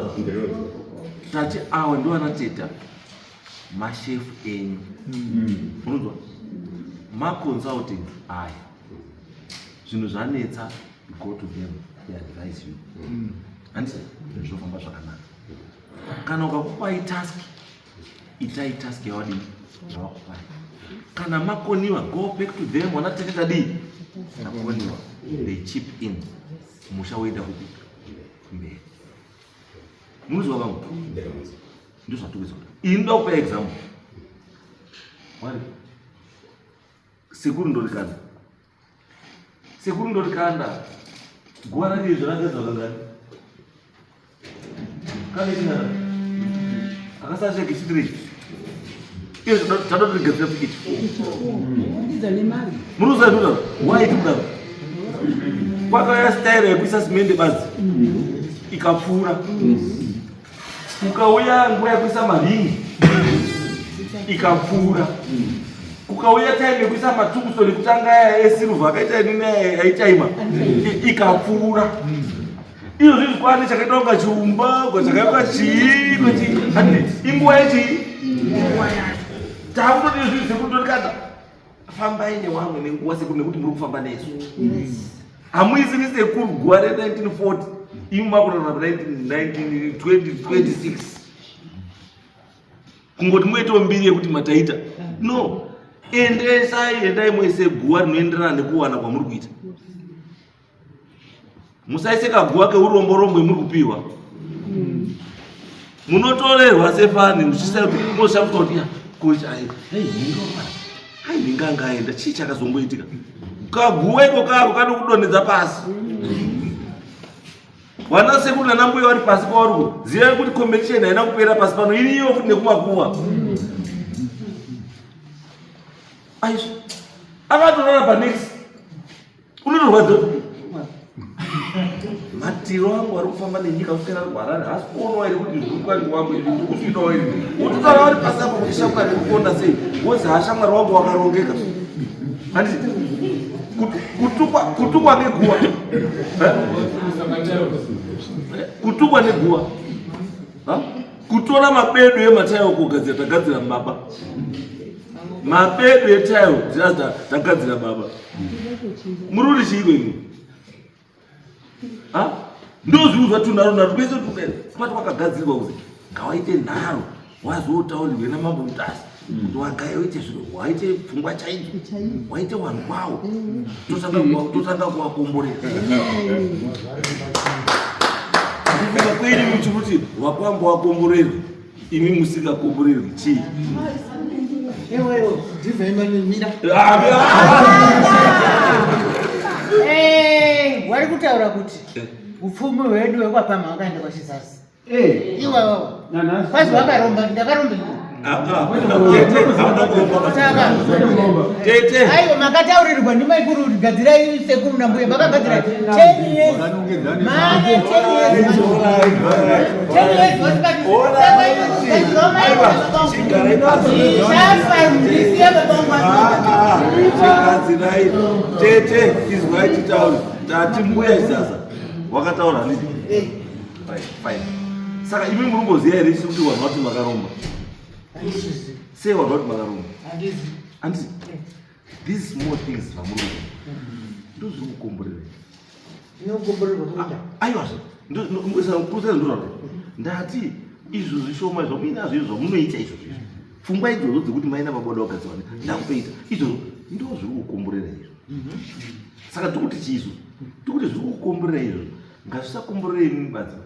B: tati awa ndiwana teta mashefu enyu unonzwa maconsulting aya zvinhu zvanetsa go to them they advise you handisi zvinofamba zvakanaka kana ukakupai task itai task yawadii yavakupai kana makoniwa go back to them wanateketa dii nakoniwa they chip in musha woita kuti mberi munozwa vangu ndizvo zvatukuza kuti inoda kupa example wari sekuru ndorikanda sekuru ndorikanda guwa rake zvanagadzwa kangani kane chinara akasasheka chitirei iyo tadotorigadzira tikiti munozaituta waiti kudaro kwakaya staira yekuisa simende bazi ikapfuura kukauya nguva yekuisa maringi ikapfuura kukauya time yekuisa matukusoni kutanga esilva akaita nini aitaima ikapfuura iyo zvinhu kwane chakaita kunga chiumba chakaiwa chii kuti inguva yechii taakutoti zvinhu zvekundotikata fambai newamwe nenguva sekuru nekuti muri kufamba nesu hamuisiri sekuru guva re1940 imumakurana 1926 kungoti muitewo mbiri yekuti mataita no endai moise guva rinoenderana nekuwana kwamuri kuita musaiseka guva keuromborombo muri kupiwa munotorerwa sefani muchishakuta kuti hainhinga angaenda chii chakazomboitika kaguva iko kako kadi kudonhedza pasi wana sekuru nanambuya vari pasi pawariko zivai kuti competition haina kupera pasi pano iriyo futi nekumakuva aizvo akatorara panex unotorwadza matiro angu ari kufamba nenyika kusvika rarwarari hasi kuonwa iri kuti zvirukwangu wangu izvi ndikusvikawo iri utotara vari pasi apo kuti shamwari rikukonda sei wozi hashamwari wangu wakarongeka handiti kutukwa neguva kutukwa neguva kutora mabedo ematayo kugadzira tagadzira mumaba mabedo etayo zirazi tagadzira baba muri kuti chiiko imi ndozviuzva tunharunharu kwese tunene kwati wakagadzirwa kuti ngawaite nharo wazotaurirwe namambo mutasi kuti wagaye waite zviro waite pfungwa chaidzo waite wanhu kwawo totanga kuvakomborera kufika kwenyu muchikuti wakwamba wakomborerwa imi musikakomborerwi chii
K: wari kutaura kuti upfumi hwedu hwekwapama hwakaenda kwachizasi iwawo kwazi wakaromba ndakaromba
B: Tete.
K: Aiwa makataurirwa ndimaikuru kuti gadzirai sekuru nambuya makagadzira 10 years. Mane 10 years. 10 years
B: Chikadzirai. Tete izwai chitauri. Tati mbuya sasa. Wakataura nini? Fine. Saka imi murumboziya here kuti vanhu vati makaromba. Sei vanhu vati makaromba. Andisi. These small things zvamuromba. Ndozviri kukomborera.
K: Inokomborerwa kuita.
B: Aiwa. Ndati izvo zvishoma zvamuinazvo izvo zvamunoita izvo zvizvo. Pfungwa idzodzo dzekuti maina maboda wagadzirwa ndakupeita. Izvo ndozviri kukomborera izvo. Saka tikuti chizvo. Tikuti zviri kukomborera izvo. Ngazvisakomborere imi badziwa.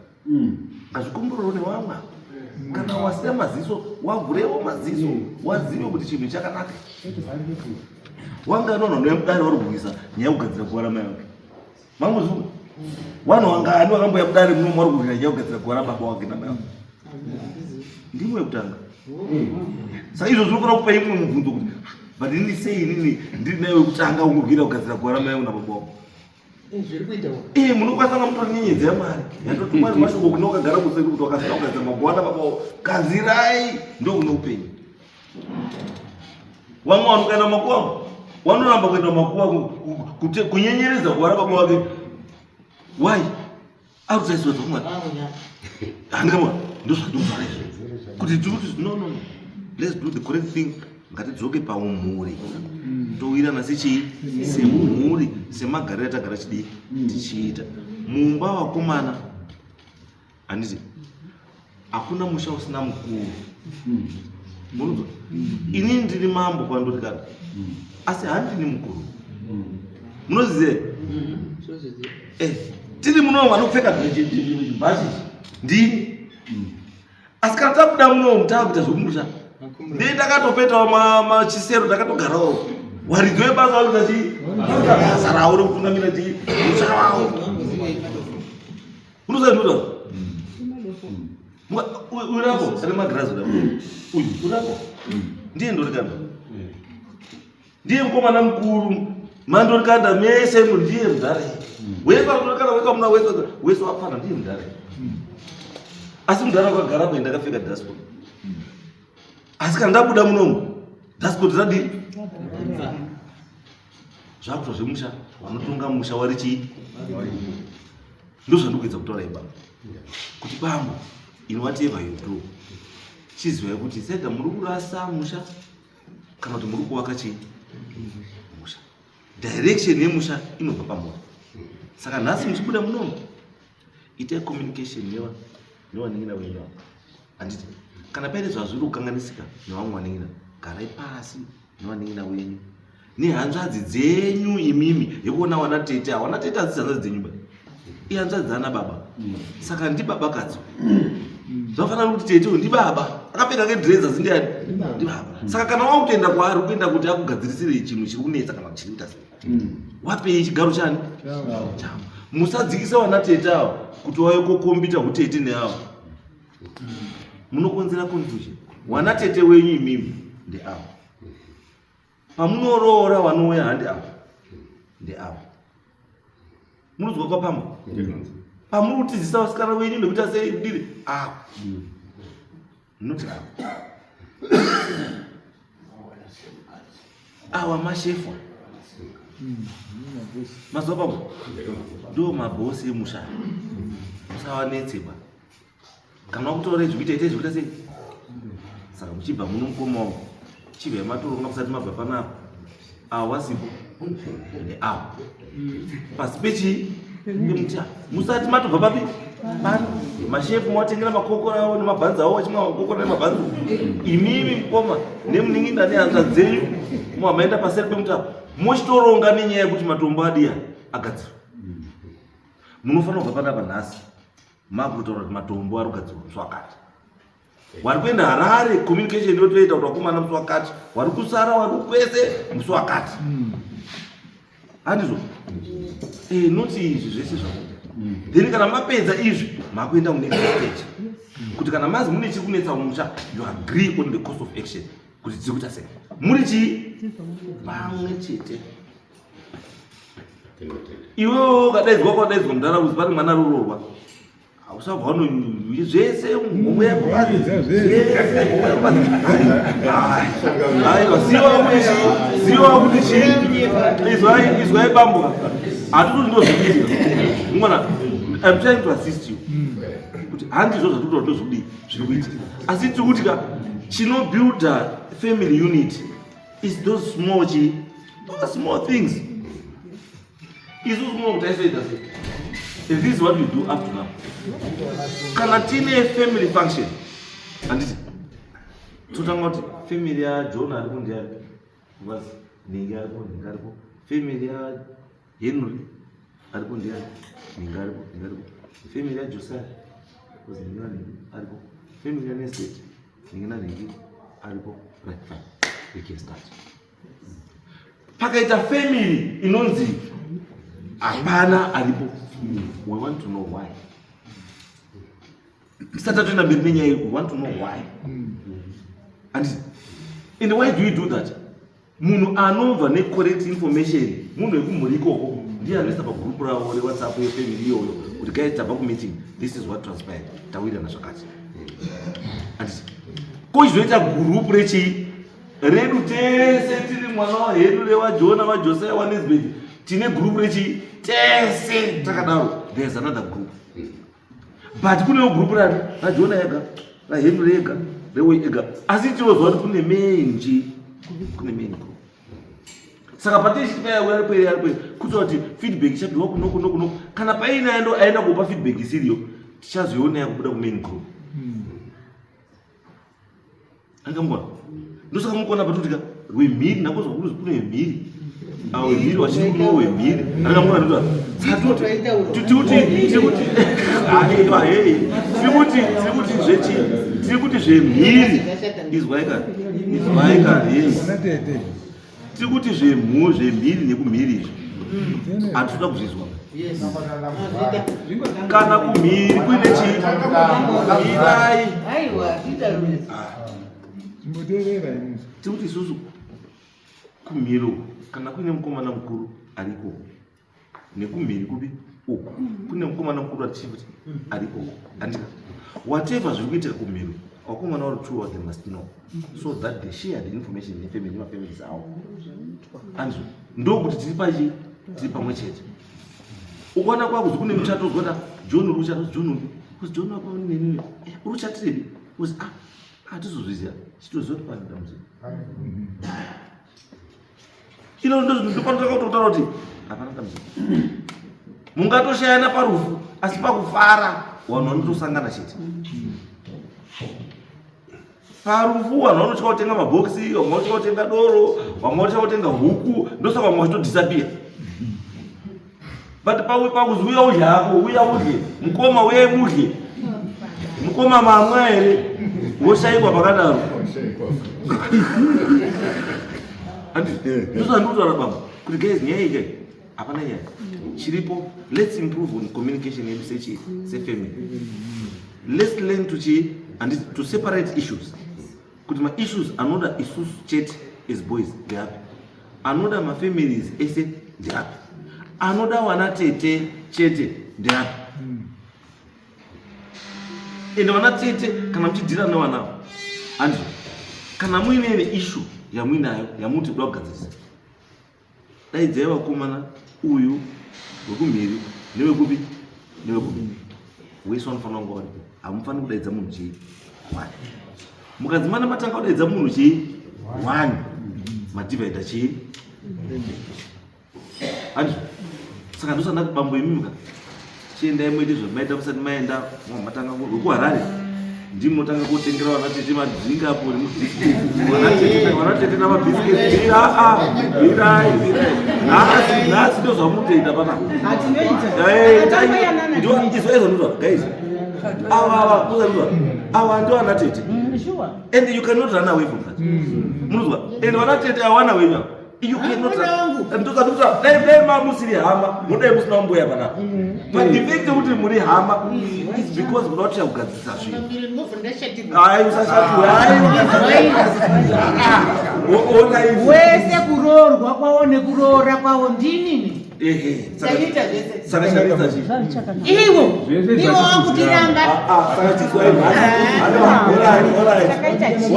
B: Ngazvikomborero nevamwe. Kana wasina maziso wavhurewo maziso wazive kuti chinhu chakanaka. Wanga nono nemudare uri kuisa nyaya kugadzira kuwara mai wake. Mamuzvu. Wano wanga ani wakamboya mudare muno muri kuisa nyaya kugadzira kuwara baba wake na mai wake. Ndimwe kutanga. Saka izvo zvinofana kupa imwe mubvunzo kuti badini sei nini ndiri naye wekutanga ungogwira kugadzira kuwara mai na baba wako. Munokwanisa mutori nyenyedzi yamari yatoti mwari mashoko kuti wakagara kuseri kuti wakasina kugadzira magwanda baba gadzirai ndo kune upenyu. Wamwe wanokaenda makuwa wanoramba kuenda makuwa kunyenyeredza kuwara baba wake. Why? Autaiswa dzomwari. Handikama ndozvandozvara izvo kuti tikuti no. Let's do the correct thing. Ngatidzoke paumhuri. Towirana sechii semhuri semagariro atagara chidii tichiita. Mumba wakomana handiti hakuna musha usina mukuru. Munozwa ini ndiri mambo kwandoti kana asi handini mukuru. Munozive tiri muno vanopfeka bhachi ndini asi kana tabuda muno mutakuita zvokumusha ndakatopetawo machisero ndakatogarawo waridzo webasa wakuita basa rawo rekutungamira musha wawo. Unoziva ndinotaura urapo ane magirazi uyu urapo ndiye ndorikanda ndiye mukomana mukuru mandorikanda mese ndiye mudhare wese ndorikanda wekamuna wese wapfana ndiye mudhare. Asi mudhare wakagara pa ndakapfeka dashboard. Asi kana ndabuda munomu dashboard radii zvakuto zvemusha vanotonga musha wari chii ndozvandikuedza kutaura ibaba kuti bambo in whatever you do chizivai kuti sega muri kurasa musha kana kuti muri kuvaka chii musha. Direction yemusha inobva pamoto. Saka nhasi muchibuda munomu itai communication newaning'ina wenyu ava. Handiti kana paine zvazviri kukanganisika nevamwe waning'ina garai pasi newaning'ina wenyu nehanzvadzi dzenyu imimi yekuona wana tete hadzisi hanzvadzi dzenyu ba ihanzvadzi dzana baba. Saka ndi baba kadzo zvafanira kuti tete ndi baba akapfeka ngedress asindiani ndi baba. Saka kana wakutoenda kwaari kuenda kuti akugadzirisire chinhu chiri kunetsa kana chiri kuita sei wapei chigaro chani chavo. Musadzikisa wana tete avo kuti wauye kokombita hutete neavo. Munokonzera confusion. Wana tete wenyu imimi ndi avo. Pamunoroora vanouya handi avo ndi avo. Munozwa kwapamba pamuri kutidzisa vasikana wenyu nekuti asei diri avo noti avo awa mashefu mazuva pamwe ndo mabhosi emusha. Musavanetseba kana wakutora zvikuita itai zvikuita sei. Saka muchibva muno mukoma wangu chibva matoronga musati mabva panapa awasipo avo pasi pechi pemucha musati matobva papi pano mashefu mwatengera makokora awo nemabhanzi awo wachimwa makokora nemabhanzi imimi mukoma nemuning'ina nehanzva dzenyu mwamaenda paseri pemutapo mochitoronga nenyaya yekuti matombo adiya agadzirwa. Munofanira kubva panapa nhasi makutotaura kuti matombo ari kugadzirwa musi wakati. Wari kuenda Harare communication yotoita kuti wakomana musi wakati wari kusara wari kwese musi wakati handizvo noti izvi zvese zvakuita Then kana mapedza izvi makuenda ku next stage. Kuti kana mazi mune chikunetsa mucha, you agree on the course of action. Kuti dzikuta sei. Muri chi pamwe chete. Iwe ukadaidzwa kwadaidzwa mudhara kuti pane mwana rororwa. Usabva uno zvese ngomwe yako basi. Ziwa kuti izwa ibambo. Atutu ndozvikuita. Mwana, I'm trying to assist you. Kuti handizvo zvatuto ndozvidi zviri kuita. Asi tiri kuti ka chino build a family unit is those small things. Is those small kuti I say if this is what we do up to now. Kana tine family function. Anditi. Tutanga kuti family ya John aripo ndiani? Basi ningi aripo. Family ya Henry aripo ndiani? Ningi aripo. Family ya Josiah was ningi aripo. Family ya Nestate ningi aripo. Right, fine. We can start. Pakaita family inonzi apana alipo. We want to know why. We want to know why. And why do you do that? Munu anova ne correct information. Munu ekumuriko ndiye anesa pa group rawo le WhatsApp ye family yoyo. Kuti kaita pa meeting. This is what transpired. Tawira na shakati. And ko izvoita group rechi redu tese tiri mwana wa Henry le wa Jonah wa Josiah wa Nesbeth. Tine group rechi tese takadaro. There's another group. But kune group la Jonah yega, la Henry yega, lewe yega. Asitiro zwa kune menji, kune menji. Saka patishi paya wale kuti feedback chapiwa kuno kana paina aenda kupa feedback isirio tichazoiona yakubuda ku main group. Angambona. Ndosaka mukona patutika we miri nakozo kuruzi kune miri. Awe miri wachikuno we miri. Angambona ndo Tikuti zvemhiri izwaika tikuti zvemhiri nekumhiri izvi hatoda kuzvizwa kana kumhiri kuine tikuti isusu kumhiri kana kuine mukomana mukuru ariko nekumhiri kupi uku kune mukomana mukuru atichikuti ariko andika whatever zviri kuitika kumhiri wakomana vari true they must know so that they share the information nefamily mafamilies avo andizvo ndokuti tiri pamwe chete ukaona kwakuzi kune muchato uzwata John uri uchato John upi kuzi John wapa nini uri uchatirebi kuzi hatizozviziva chitoziva kuti pane dambudziko ilo ndopanotoka kutaura kuti hapana dambudziko mungatoshayana parufu asi pakufara vanhu vanotosangana chete parufu vanhu vanotya kutenga mabhokisi vamwe vanotya kutenga doro vamwe vanotya kutenga huku ndosaka vamwe vachitodisapia but pakuzi uya udye hako uya udye mukoma uyai mudye mukoma mamwa here woshayikwa pakadaro ndosaka ndikutaura baba kuti guys nyaya ikai hapana nyaya chiripo let's improve on communication yedu sefamily let's learn to separate issues kuti ma issues anoda isusu chete as boys they happy anoda ma families ese they happy anoda wana tete chete they happy ende wana tete kana mchidhira newana andi kana muine issue yamuinayo yamuti kuda kugadzirisa daidzai vakomana uyu wekumhiri newekupi wese wanofanira kunge waripo hamufaniri kudaidza munhu chii wani mukadzimana matanga kudaidza munhu chii wani madhivhaidha chii andizvo saka ndosanda kuti bambo imimuka chiendai moite zvomaita musati maenda matanga wekuharare ndimi motanga kutengera vanatete madhingi apo vanatete namabhisiketi virai nhasi ndo zvamutoita panapa izvaizvanutwa guys ava ndo vanatete and you cannot run away from that munozwa and vanatete awana wenyu You cannot. Ndoka dai mamusiri hama, mudai musina mbuya bana. But the fact that you muri hama is because not ya kugadzisa zvinhu. Hayi usashatu. Hayi.
K: Wese kurorwa kwawo nekurora kwawo ndinini.
B: Saka chakita chi.
K: Iwo. Iwo wangutiranga.
B: Saka chizwa iwo.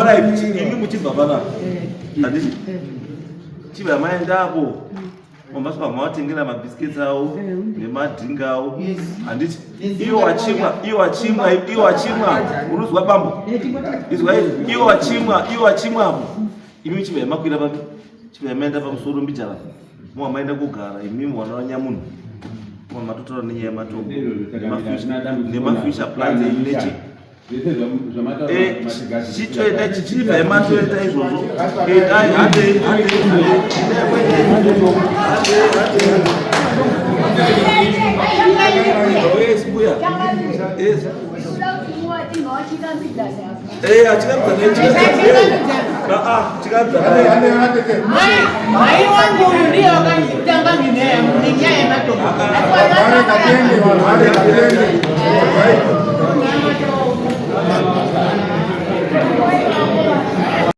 B: Alright. Imi muchibva baba. Handiti. Chiva maendapo. Wamaswa mawatengera mabhiskits awo nemadhinga awo. Handiti. Iwo wachimwa. Unozwa bambo. Izwa iwo wachimwa apo. Imi chiva makwira papi. Chiva maenda pamusoro mbijala. Mwa maenda kugara imi mwana wanyamunhu. Mwa matotoro nenyaya matombo. Nemafisha plant inechi. Chitoenda chichiva ematoenda izvozvo.
K: Mai wangu ndio akatanga mimea, mnyanya ya matombo.